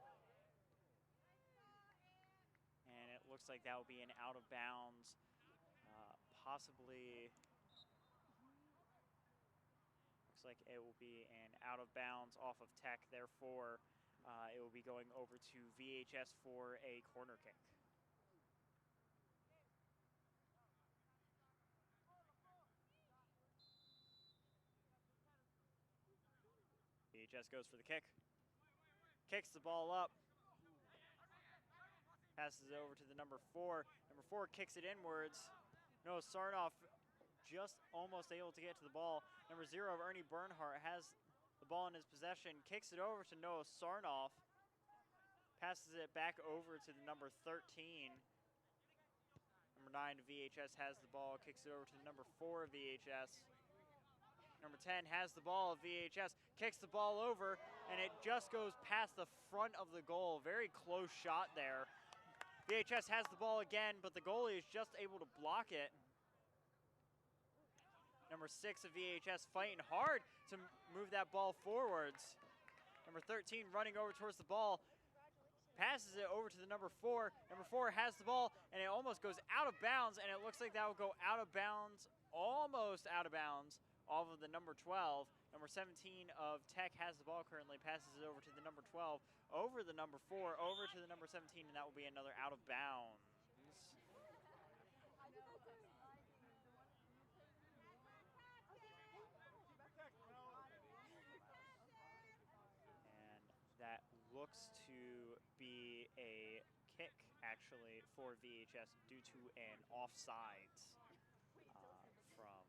And it looks like that will be an out of bounds, possibly. Looks like it will be an out of bounds off of Tech. Therefore, it will be going over to VHS for a corner kick. VHS goes for the kick. Kicks the ball up. Passes it over to the number 4. Number 4 kicks it inwards. Noah Sarnoff just almost able to get to the ball. Number 0 of Ernie Bernhardt has the ball in his possession. Kicks it over to Noah Sarnoff. Passes it back over to the number 13. Number 9 of VHS has the ball. Kicks it over to the number 4 of VHS. Number 10 has the ball of VHS, kicks the ball over, and it just goes past the front of the goal. Very close shot there. VHS has the ball again, but the goalie is just able to block it. Number 6 of VHS fighting hard to move that ball forwards. Number 13 running over towards the ball, passes it over to the number 4. Number 4 has the ball, and it almost goes out of bounds, and it looks like that will go out of bounds, almost out of bounds, off of the number 12. Number 17 of Tech has the ball currently, passes it over to the number 12, over the number 4, over to the number 17, and that will be another out of bounds. And that looks to be a kick, actually, for VHS due to an offsides from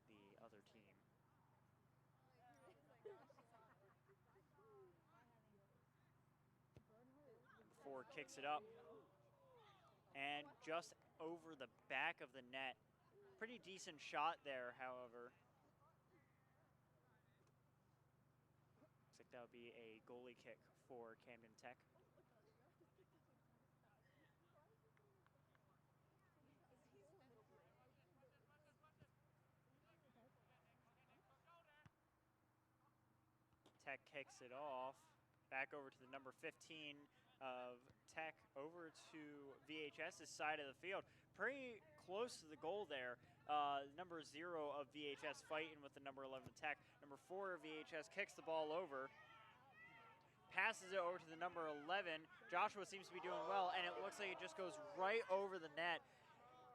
the other team. 4 kicks it up, and just over the back of the net. Pretty decent shot there, however. Looks like that would be a goalie kick for Camden Tech. Tech kicks it off, back over to the number 15 of Tech, over to VHS's side of the field. Pretty close to the goal there. Number 0 of VHS fighting with the number 11 of Tech. Number 4 of VHS kicks the ball over, passes it over to the number 11. Joshua seems to be doing well, and it looks like it just goes right over the net.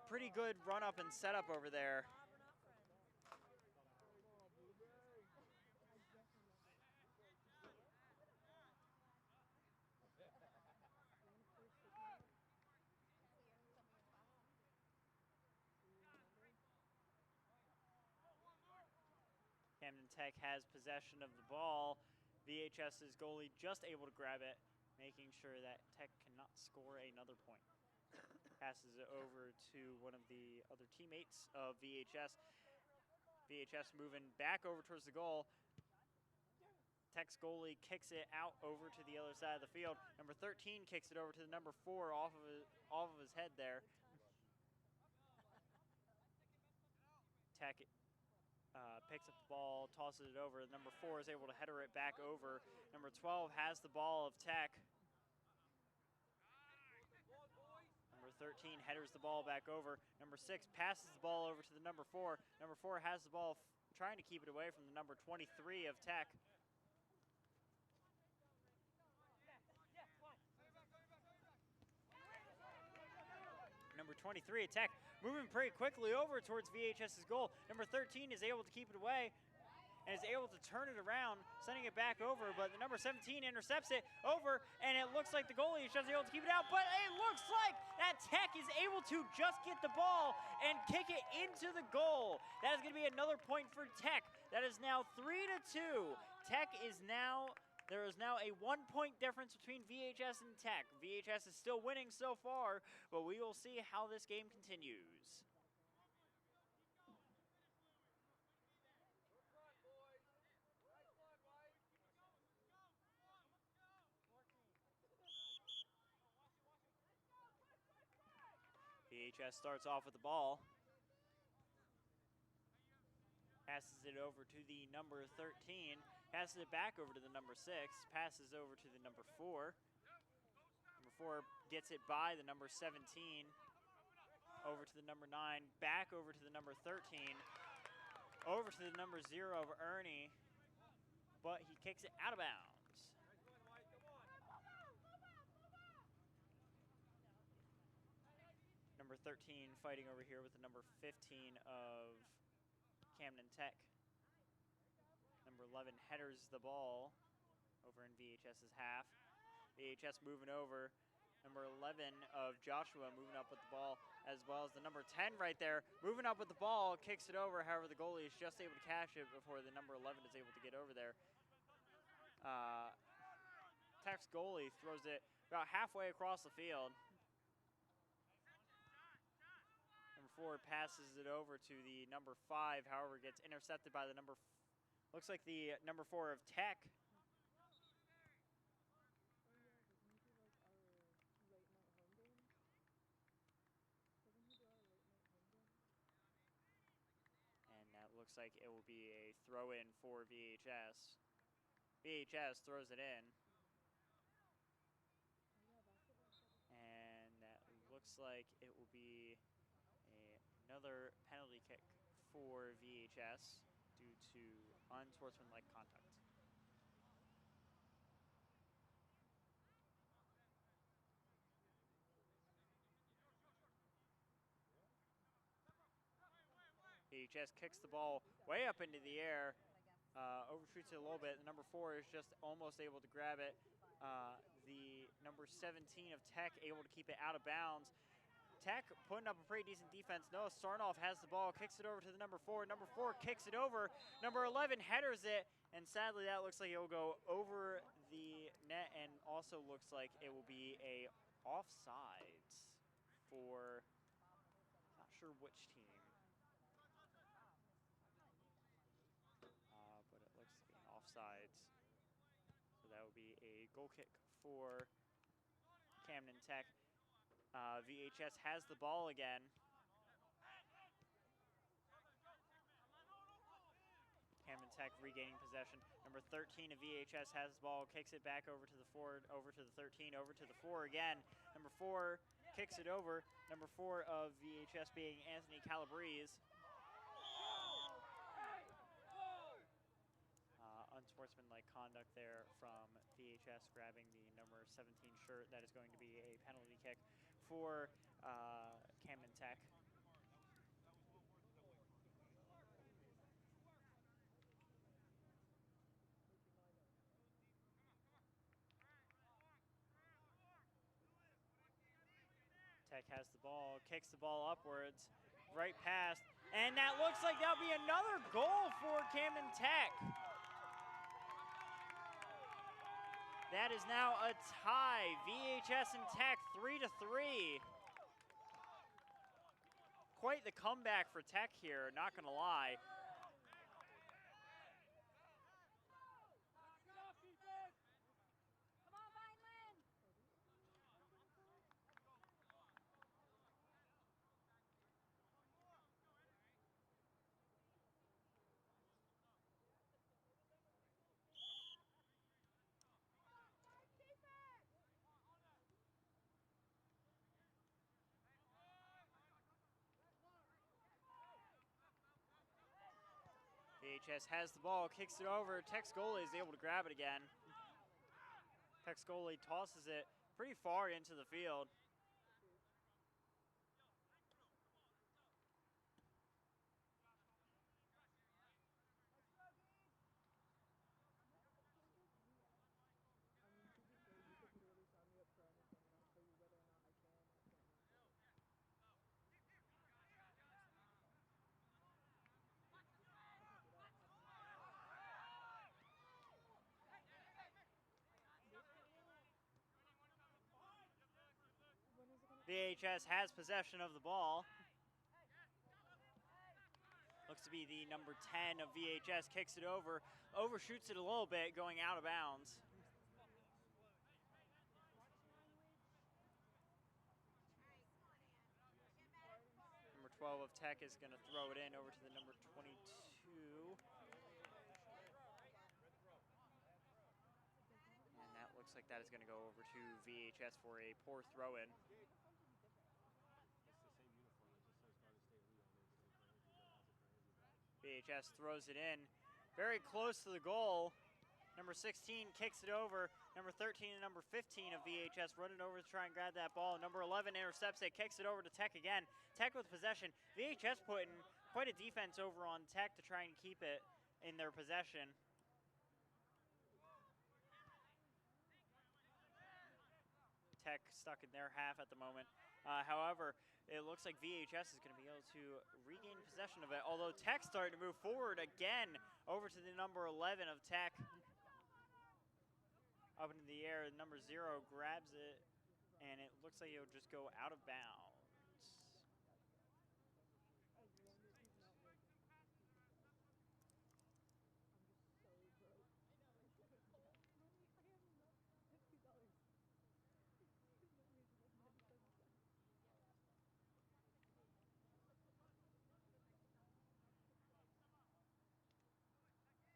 Pretty good run up and setup over there. Camden Tech has possession of the ball. VHS's goalie just able to grab it, making sure that Tech cannot score another point. Passes it over to one of the other teammates of VHS. VHS moving back over towards the goal. Tech's goalie kicks it out over to the other side of the field. Number 13 kicks it over to the number 4 off of his head there. Tech picks up the ball, tosses it over. Number 4 is able to header it back over. Number 12 has the ball of Tech. Number 13 headers the ball back over. Number 6 passes the ball over to the number 4. Number 4 has the ball, trying to keep it away from the number 23 of Tech. Number 23 of Tech moving pretty quickly over towards VHS's goal. Number 13 is able to keep it away and is able to turn it around, sending it back over, but the number 17 intercepts it over, and it looks like the goalie is just able to keep it out, but it looks like that Tech is able to just get the ball and kick it into the goal. That is going to be another point for Tech. That is now 3-2. There is now a 1-point difference between VHS and Tech. VHS is still winning so far, but we will see how this game continues. VHS starts off with the ball. Passes it over to the number 13. Passes it back over to the number 6. Passes over to the number 4. Number 4 gets it by the number 17. Over to the number 9. Back over to the number 13. Over to the number 0 of Ernie. But he kicks it out of bounds. Number 13 fighting over here with the number 15 of Camden Tech. Number 11 headers the ball over in VHS's half. VHS moving over. Number 11 of Joshua moving up with the ball, as well as the number 10 right there moving up with the ball, kicks it over. However, the goalie is just able to catch it before the number 11 is able to get over there. Tech's goalie throws it about halfway across the field. Number 4 passes it over to the number 5, however, gets intercepted by the looks like the number 4 of Tech. And that looks like it will be a throw-in for VHS. VHS throws it in. And that looks like it will be another penalty kick for VHS due to unsportsmanlike conduct. VHS kicks the ball way up into the air, overshoots it a little bit. The number 4 is just almost able to grab it. The number 17 of Tech able to keep it out of bounds. Tech putting up a pretty decent defense. Noah Sarnoff has the ball, kicks it over to the number 4. Number 4 kicks it over. Number 11 headers it, and sadly that looks like it will go over the net, and also looks like it will be a offsides for, not sure which team. But it looks to be an offsides. So that would be a goal kick for Camden Tech. VHS has the ball again. Camden Tech regaining possession. Number 13 of VHS has the ball, kicks it back over to the 4, over to the 13, over to the 4 again. Number 4 kicks it over. Number 4 of VHS being Anthony Calabrese. Unsportsmanlike conduct there from VHS, grabbing the number 17 shirt. That is going to be a penalty kick for Camden Tech. Tech has the ball, kicks the ball upwards, right past, and that looks like that'll be another goal for Camden Tech. That is now a tie. VHS and Tech 3-3. Quite the comeback for Tech here, not gonna lie. Come on, Vineland! VHS has the ball, kicks it over. Tech's goalie is able to grab it again. Tech's goalie tosses it pretty far into the field. VHS has possession of the ball. Looks to be the number 10 of VHS, kicks it over, overshoots it a little bit, going out of bounds. Number 12 of Tech is going to throw it in over to the number 22. And that looks like that is going to go over to VHS for a poor throw-in. VHS throws it in very close to the goal. Number 16 kicks it over. Number 13 and number 15 of VHS running over to try and grab that ball. Number 11 intercepts it, kicks it over to Tech again. Tech with possession. VHS putting quite a defense over on Tech to try and keep it in their possession. Tech stuck in their half at the moment. However, it looks like VHS is going to be able to regain possession of it, although Tech's starting to move forward again over to the number 11 of Tech. Up into the air, number 0 grabs it, and it looks like it'll just go out of bounds.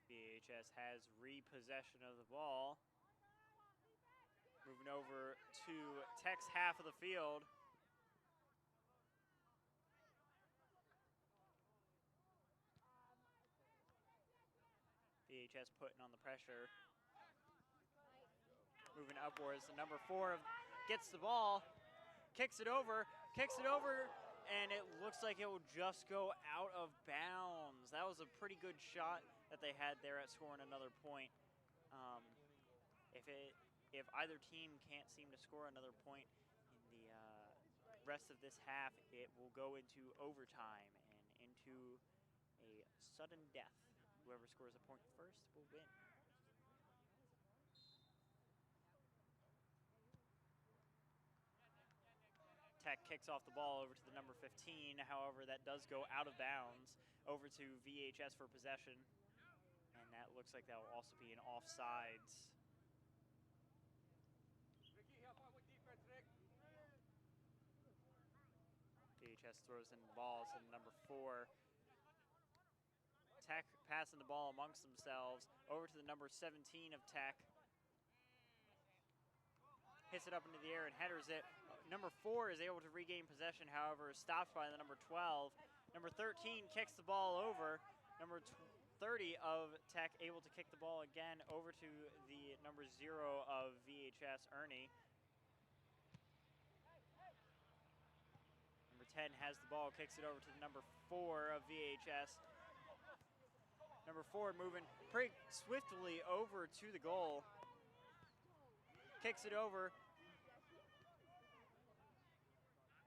VHS has repossession of the ball. Moving over to Tech's half of the field. VHS putting on the pressure. Moving upwards, the number 4 gets the ball, kicks it over, and it looks like it will just go out of bounds. That was a pretty good shot that they had there at scoring another point. If either team can't seem to score another point in the rest of this half, it will go into overtime and into a sudden death. Whoever scores a point first will win. Tech kicks off the ball over to the number 15. However, that does go out of bounds over to VHS for possession. And that looks like that will also be an offsides. VHS throws in the ball to the number 4. Tech passing the ball amongst themselves over to the number 17 of Tech. Hits it up into the air and headers it. Number 4 is able to regain possession, however, is stopped by the number 12. Number 13 kicks the ball over. Number 30 of Tech able to kick the ball again over to the number 0 of VHS, Ernie. Number 10 has the ball, kicks it over to the number 4 of VHS. Number 4 moving pretty swiftly over to the goal. Kicks it over.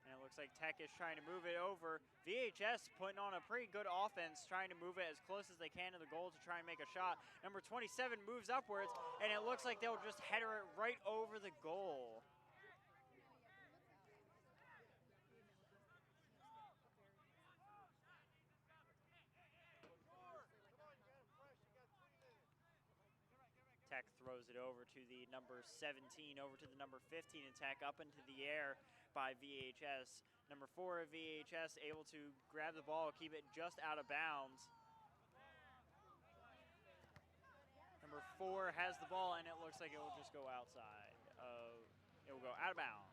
And it looks like Tech is trying to move it over. VHS putting on a pretty good offense, trying to move it as close as they can to the goal to try and make a shot. Number 27 moves upwards, and it looks like they'll just header it right over the goal. Tech throws it over to the number 17, over to the number 15, and Tech up into the air by VHS. Number 4 of VHS able to grab the ball, keep it just out of bounds. Number 4 has the ball, and it looks like it will just go outside. It will go out of bounds.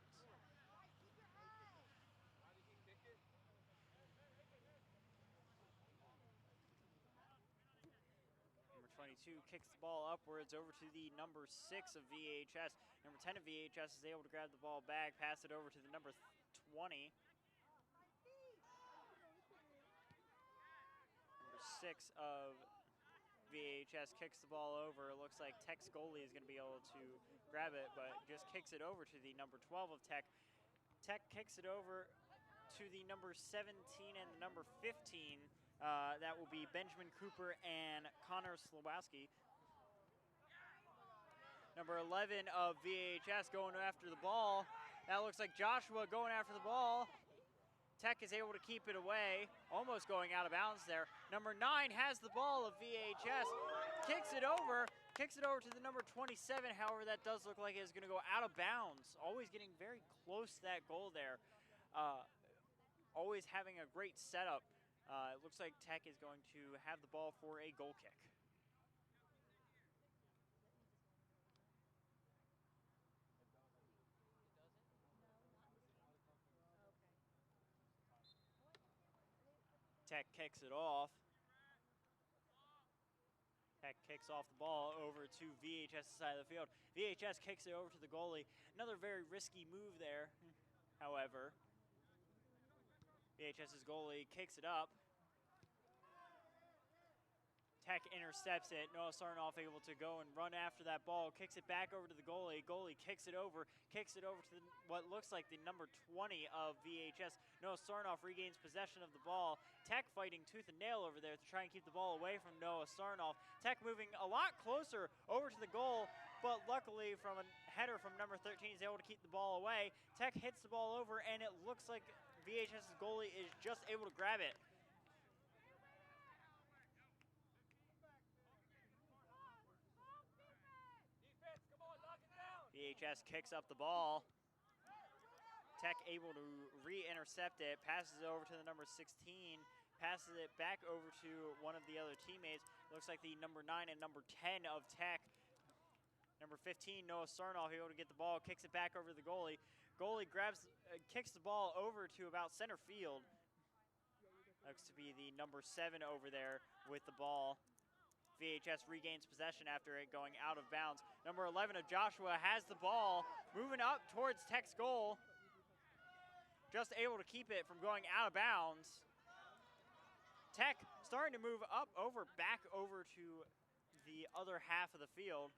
Number 22 kicks the ball upwards over to the number 6 of VHS. Number 10 of VHS is able to grab the ball back, pass it over to the number 20. Number 6 of VHS kicks the ball over. It looks like Tech's goalie is going to be able to grab it, but just kicks it over to the number 12 of Tech. Tech kicks it over to the number 17 and the number 15. That will be Benjamin Cooper and Connor Slawowski. Number 11 of VHS going after the ball. That looks like Joshua going after the ball. Tech is able to keep it away, almost going out of bounds there. Number 9 has the ball of VHS, kicks it over to the number 27. However, that does look like it's going to go out of bounds. Always getting very close to that goal there. Always having a great setup. It looks like Tech is going to have the ball for a goal kick. Tech kicks it off. Tech kicks off the ball over to VHS's side of the field. VHS kicks it over to the goalie. Another very risky move there, however. VHS's goalie kicks it up. Tech intercepts it. Noah Sarnoff able to go and run after that ball. Kicks it back over to the goalie. Goalie kicks it over to what looks like the number 20 of VHS. Noah Sarnoff regains possession of the ball. Tech fighting tooth and nail over there to try and keep the ball away from Noah Sarnoff. Tech moving a lot closer over to the goal, but luckily from a header from number 13, he's able to keep the ball away. Tech hits the ball over, and it looks like VHS's goalie is just able to grab it. VHS kicks up the ball. Tech able to re-intercept it, passes it over to the number 16, passes it back over to one of the other teammates. Looks like the number 9 and number 10 of Tech. Number 15, Noah Sarnoff, able to get the ball, kicks it back over to the goalie. Goalie kicks the ball over to about center field. Looks to be the number 7 over there with the ball. VHS regains possession after it going out of bounds. Number 11 of Joshua has the ball, moving up towards Tech's goal. Just able to keep it from going out of bounds. Tech starting to move back over to the other half of the field,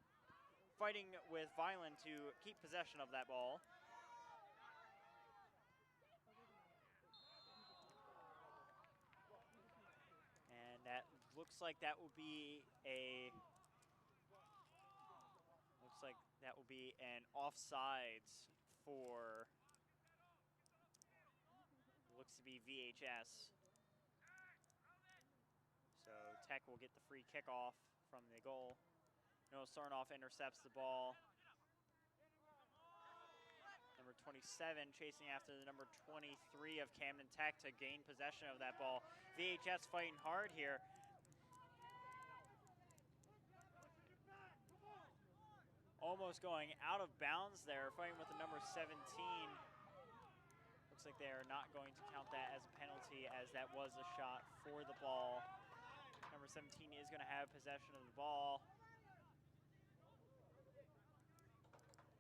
fighting with Vineland to keep possession of that ball. And that looks like that will be an offsides for, looks to be VHS. So Tech will get the free kickoff from the goal. Noah Sarnoff intercepts the ball. Number 27 chasing after the number 23 of Camden Tech to gain possession of that ball. VHS fighting hard here. Almost going out of bounds there, fighting with the number 17. Looks like they are not going to count that as a penalty, as that was a shot for the ball. Number 17 is going to have possession of the ball.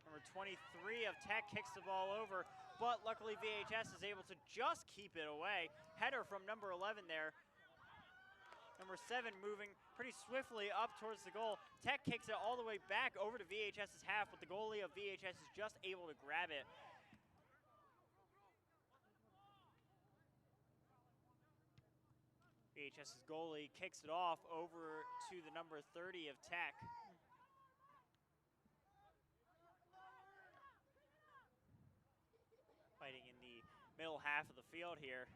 Number 23 of Tech kicks the ball over, but luckily VHS is able to just keep it away. Header from number 11 there. Number 7 moving pretty swiftly up towards the goal. Tech kicks it all the way back over to VHS's half, but the goalie of VHS is just able to grab it. VHS's goalie kicks it off over to the number 30 of Tech. Fighting in the middle half of the field here.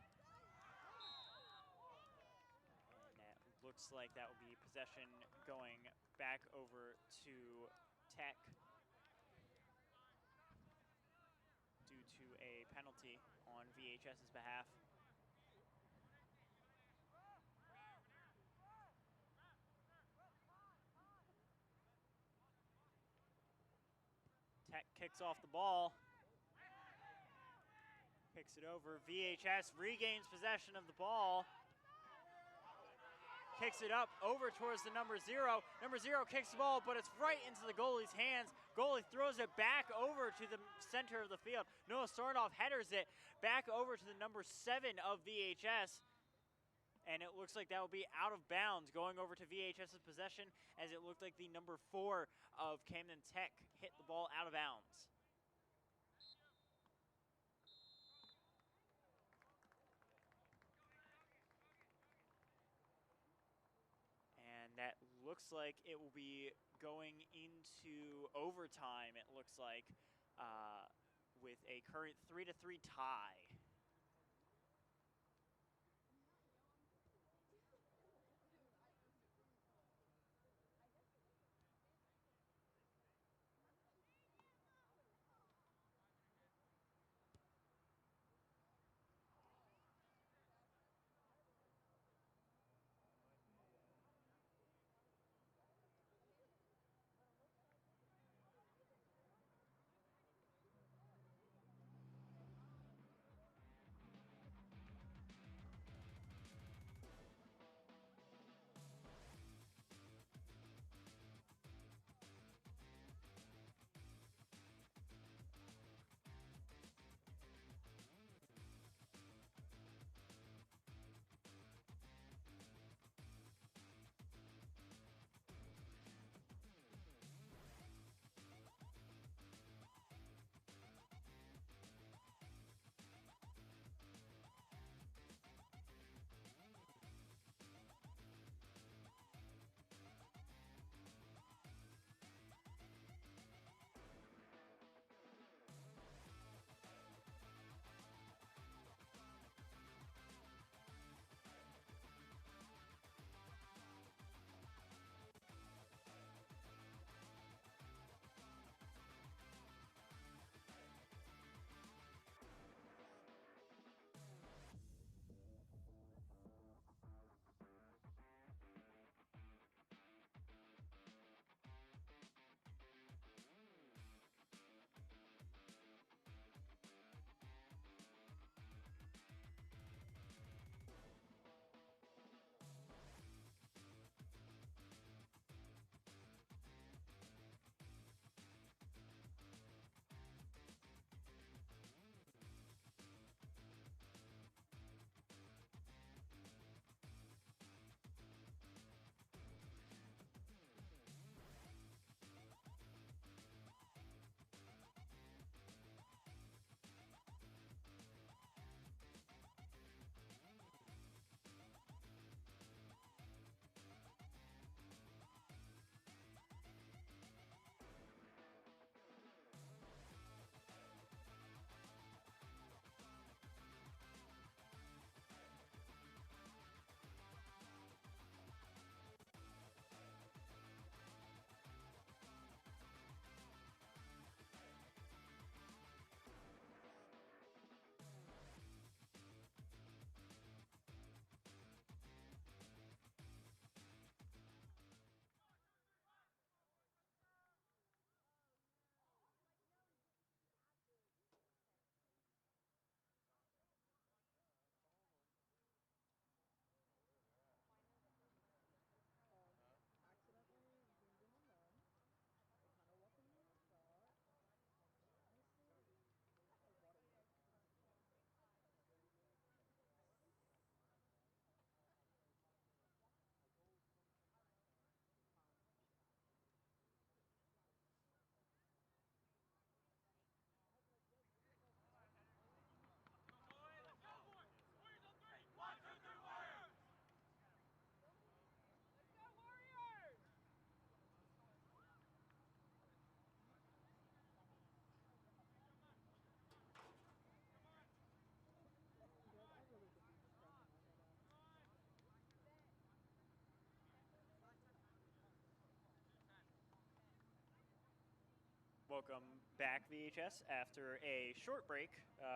And that looks like that will be possession going back over to Tech due to a penalty on VHS's behalf. Tech kicks off the ball. Kicks it over. VHS regains possession of the ball. Kicks it up over towards the number 0. Number 0 kicks the ball, but it's right into the goalie's hands. Goalie throws it back over to the center of the field. Noah Sarnoff headers it back over to the number 7 of VHS. And it looks like that will be out of bounds, going over to VHS's possession, as it looked like the number 4 of Camden Tech hit the ball out of bounds. And that looks like it will be going into overtime, it looks like, with a current 3-3 tie. Welcome back, VHS, after a short break,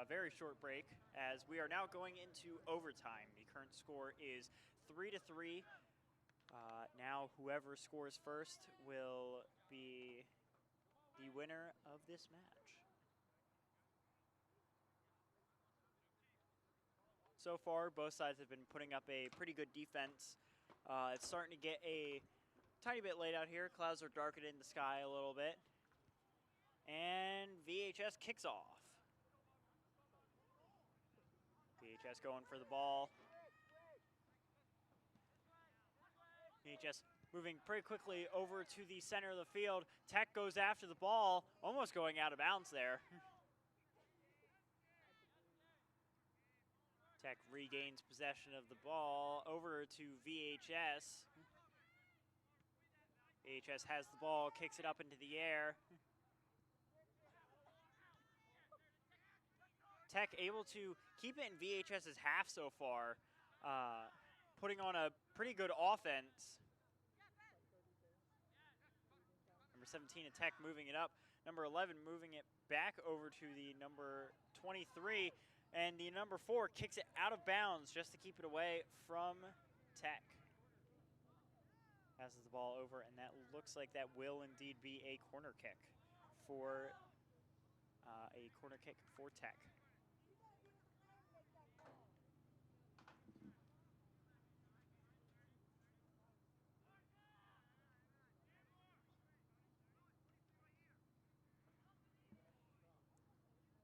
very short break, as we are now going into overtime. The current score is 3-3. Now whoever scores first will be the winner of this match. So far, both sides have been putting up a pretty good defense. It's starting to get a tiny bit late out here. Clouds are darkening the sky a little bit. And VHS kicks off. VHS going for the ball. VHS moving pretty quickly over to the center of the field. Tech goes after the ball, almost going out of bounds there. Tech regains possession of the ball over to VHS. VHS has the ball, kicks it up into the air. Tech able to keep it in VHS's half so far, putting on a pretty good offense. Number 17 of Tech moving it up. Number 11 moving it back over to the number 23. And the number 4 kicks it out of bounds just to keep it away from Tech. Passes the ball over, and that looks like that will indeed be a corner kick for Tech.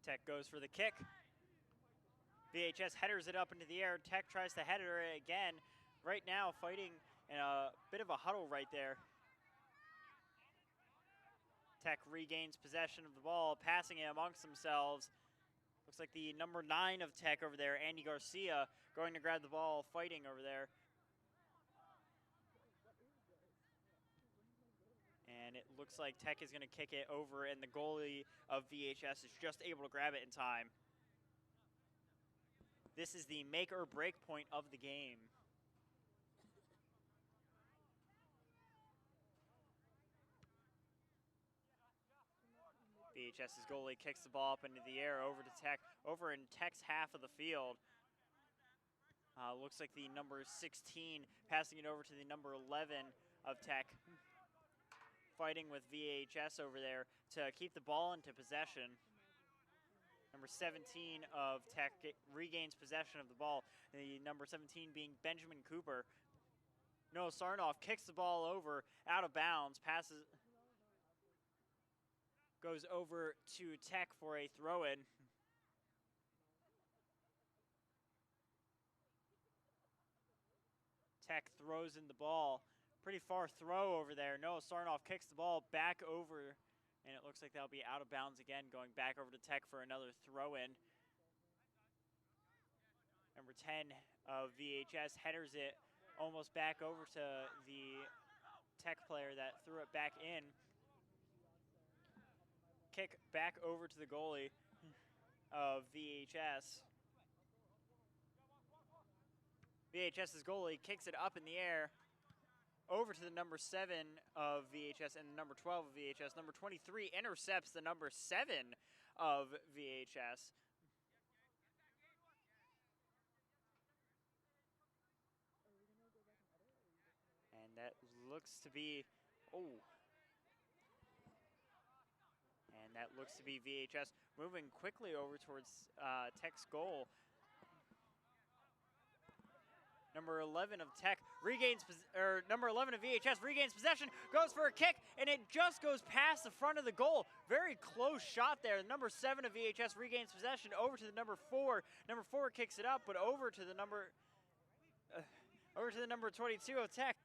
Tech goes for the kick. VHS headers it up into the air. Tech tries to header it again. Right now, fighting in a bit of a huddle right there. Tech regains possession of the ball, passing it amongst themselves. Looks like the number 9 of Tech over there, Andy Garcia, going to grab the ball, fighting over there. And it looks like Tech is going to kick it over, and the goalie of VHS is just able to grab it in time. This is the make or break point of the game. VHS's goalie kicks the ball up into the air over to Tech, over in Tech's half of the field. Looks like the number 16 passing it over to the number 11 of Tech. Fighting with VHS over there to keep the ball into possession. Number 17 of Tech regains possession of the ball. The number 17 being Benjamin Cooper. Noah Sarnoff kicks the ball over, out of bounds, passes, goes over to Tech for a throw-in. Tech throws in the ball. Pretty far throw over there. Noah Sarnoff kicks the ball back over, and it looks like that'll be out of bounds again, going back over to Tech for another throw-in. Number 10 of VHS headers it almost back over to the Tech player that threw it back in. Kick back over to the goalie of VHS. VHS's goalie kicks it up in the air over to the number 7 of VHS and the number 12 of VHS. Number 23 intercepts the number 7 of VHS. And that looks to be, and that looks to be VHS moving quickly over towards Tech's goal. Number 11 of Tech regains, number 11 of VHS regains possession, goes for a kick, and it just goes past the front of the goal. Very close shot there. Number 7 of VHS regains possession over to the number 4. Number 4 kicks it up, but over to the number 22 of Tech.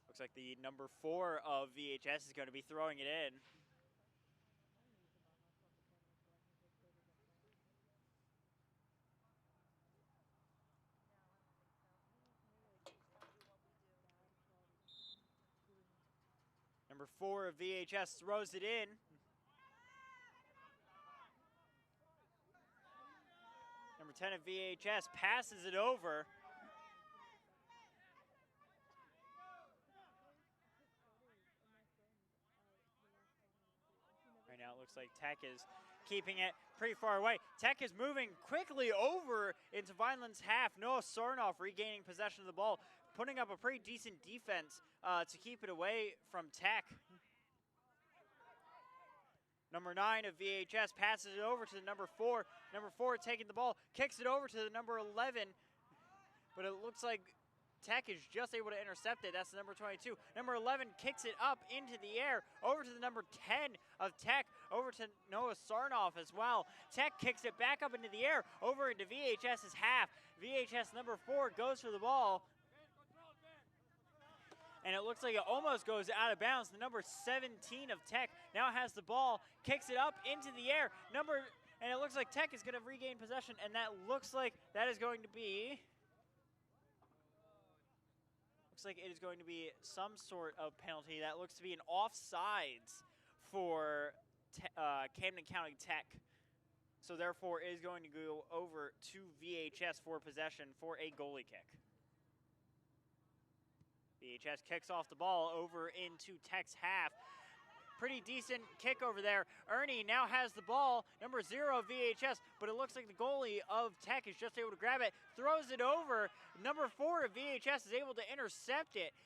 Looks like the number 4 of VHS is going to be throwing it in. Number 4 of VHS throws it in. Number 10 of VHS passes it over. Right now it looks like Tech is keeping it pretty far away. Tech is moving quickly over into Vineland's half. Noah Sarnoff regaining possession of the ball, putting up a pretty decent defense to keep it away from Tech. Number 9 of VHS passes it over to the number 4. Number 4 taking the ball, kicks it over to the number 11, but it looks like Tech is just able to intercept it. That's the number 22. Number 11 kicks it up into the air, over to the number 10 of Tech, over to Noah Sarnoff as well. Tech kicks it back up into the air, over into VHS's half. VHS number 4 goes for the ball, and it looks like it almost goes out of bounds. The number 17 of Tech now has the ball, kicks it up into the air. And it looks like Tech is going to regain possession, and that looks like that is going to be... Looks like it is going to be some sort of penalty. That looks to be an offsides for Camden County Tech. So therefore, it is going to go over to VHS for possession for a goalie kick. VHS kicks off the ball over into Tech's half. Pretty decent kick over there. Ernie now has the ball, number 0 of VHS, but it looks like the goalie of Tech is just able to grab it, throws it over. Number 4 of VHS is able to intercept it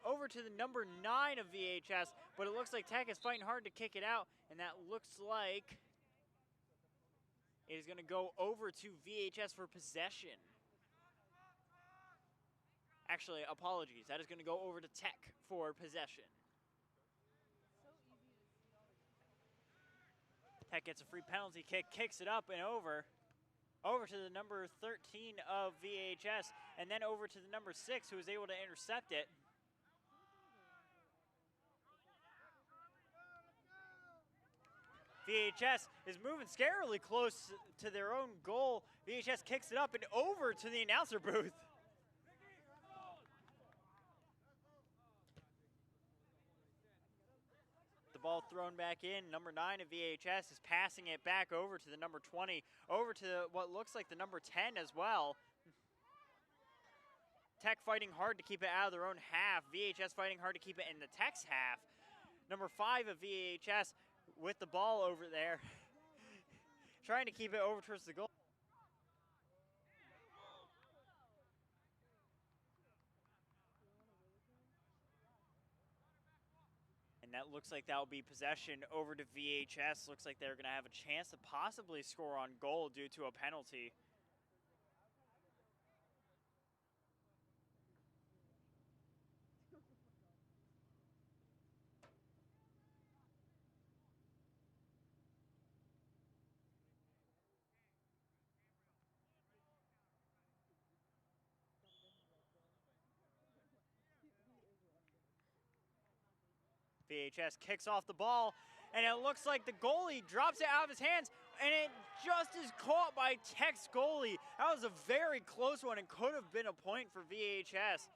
over to the number 9 of VHS, but it looks like Tech is fighting hard to kick it out, and that looks like it is going to go over to VHS for possession. Actually, apologies. That is going to go over to Tech for possession. Tech gets a free penalty kick, kicks it up and over to the number 13 of VHS, and then over to the number 6, who was able to intercept it. VHS is moving scarily close to their own goal. VHS kicks it up and over to the announcer booth. Ball thrown back in. Number 9 of VHS is passing it back over to the number 20, over to what looks like the number 10 as well. Tech fighting hard to keep it out of their own half. VHS fighting hard to keep it in the Tech's half. Number 5 of VHS with the ball over there, trying to keep it over towards the goal. And that looks like that will be possession over to VHS. Looks like they're going to have a chance to possibly score on goal due to a penalty. VHS kicks off the ball, and it looks like the goalie drops it out of his hands, and it just is caught by Tech's goalie. That was a very close one and could have been a point for VHS.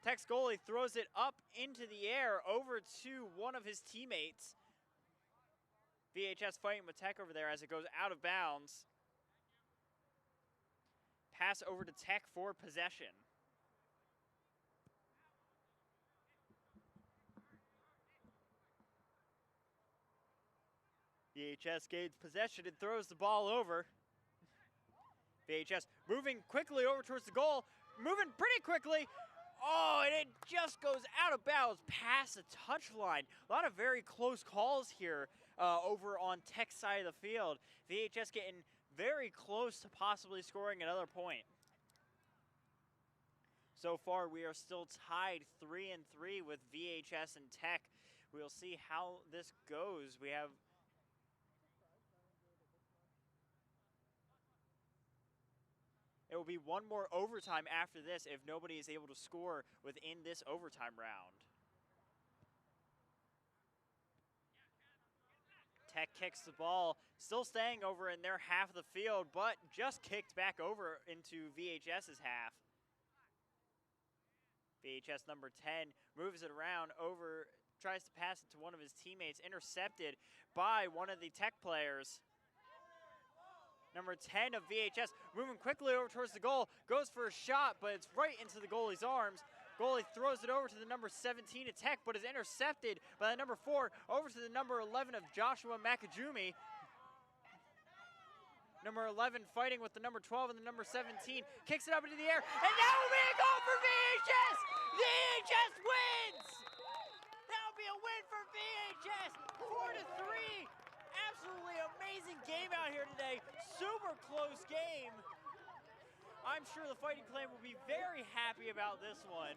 Tech's goalie throws it up into the air over to one of his teammates. VHS fighting with Tech over there as it goes out of bounds. Pass over to Tech for possession. VHS gains possession and throws the ball over. VHS moving quickly over towards the goal, moving pretty quickly. Oh, and it just goes out of bounds past the touchline. A lot of very close calls here over on Tech's side of the field. VHS getting very close to possibly scoring another point. So far, we are still tied 3-3 with VHS and Tech. We'll see how this goes. We have It will be one more overtime after this if nobody is able to score within this overtime round. Tech kicks the ball, still staying over in their half of the field, but just kicked back over into VHS's half. VHS number 10 moves it around over, tries to pass it to one of his teammates, intercepted by one of the Tech players. Number 10 of VHS moving quickly over towards the goal, goes for a shot, but it's right into the goalie's arms. Goalie throws it over to the number 17 of Tech, but is intercepted by the number 4 over to the number 11 of Joshua Makajumi. Number 11 fighting with the number 12 and the number 17. Kicks it up into the air, and that will be a goal for VHS! VHS wins! That will be a win for VHS! 4-3. Absolutely amazing game out here today. Super close game. I'm sure the Fighting Clan will be very happy about this one.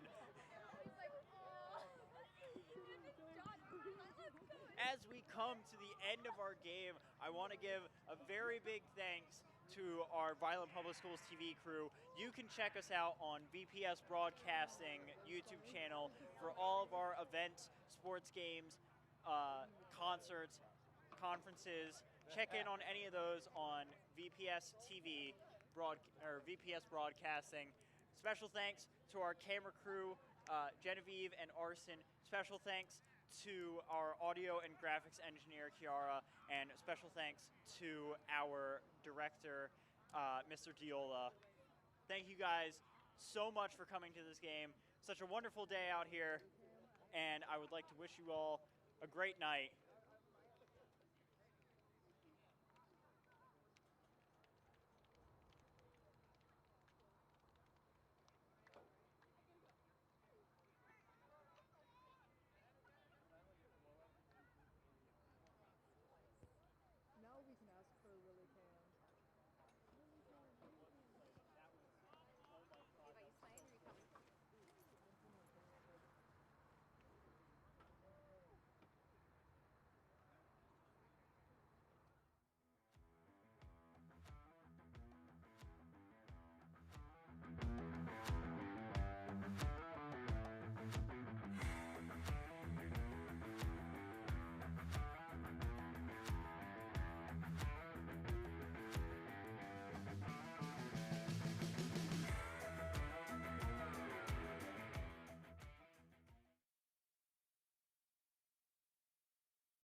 As we come to the end of our game, I want to give a very big thanks to our Vineland Public Schools TV crew. You can check us out on VPS Broadcasting YouTube channel for all of our events, sports games, concerts, conferences. Check in on any of those on VPS TV, VPS Broadcasting. Special thanks to our camera crew, Genevieve and Arson. Special thanks to our audio and graphics engineer, Kiara, and special thanks to our director, Mr. Diola. Thank you guys so much for coming to this game. Such a wonderful day out here, and I would like to wish you all a great night.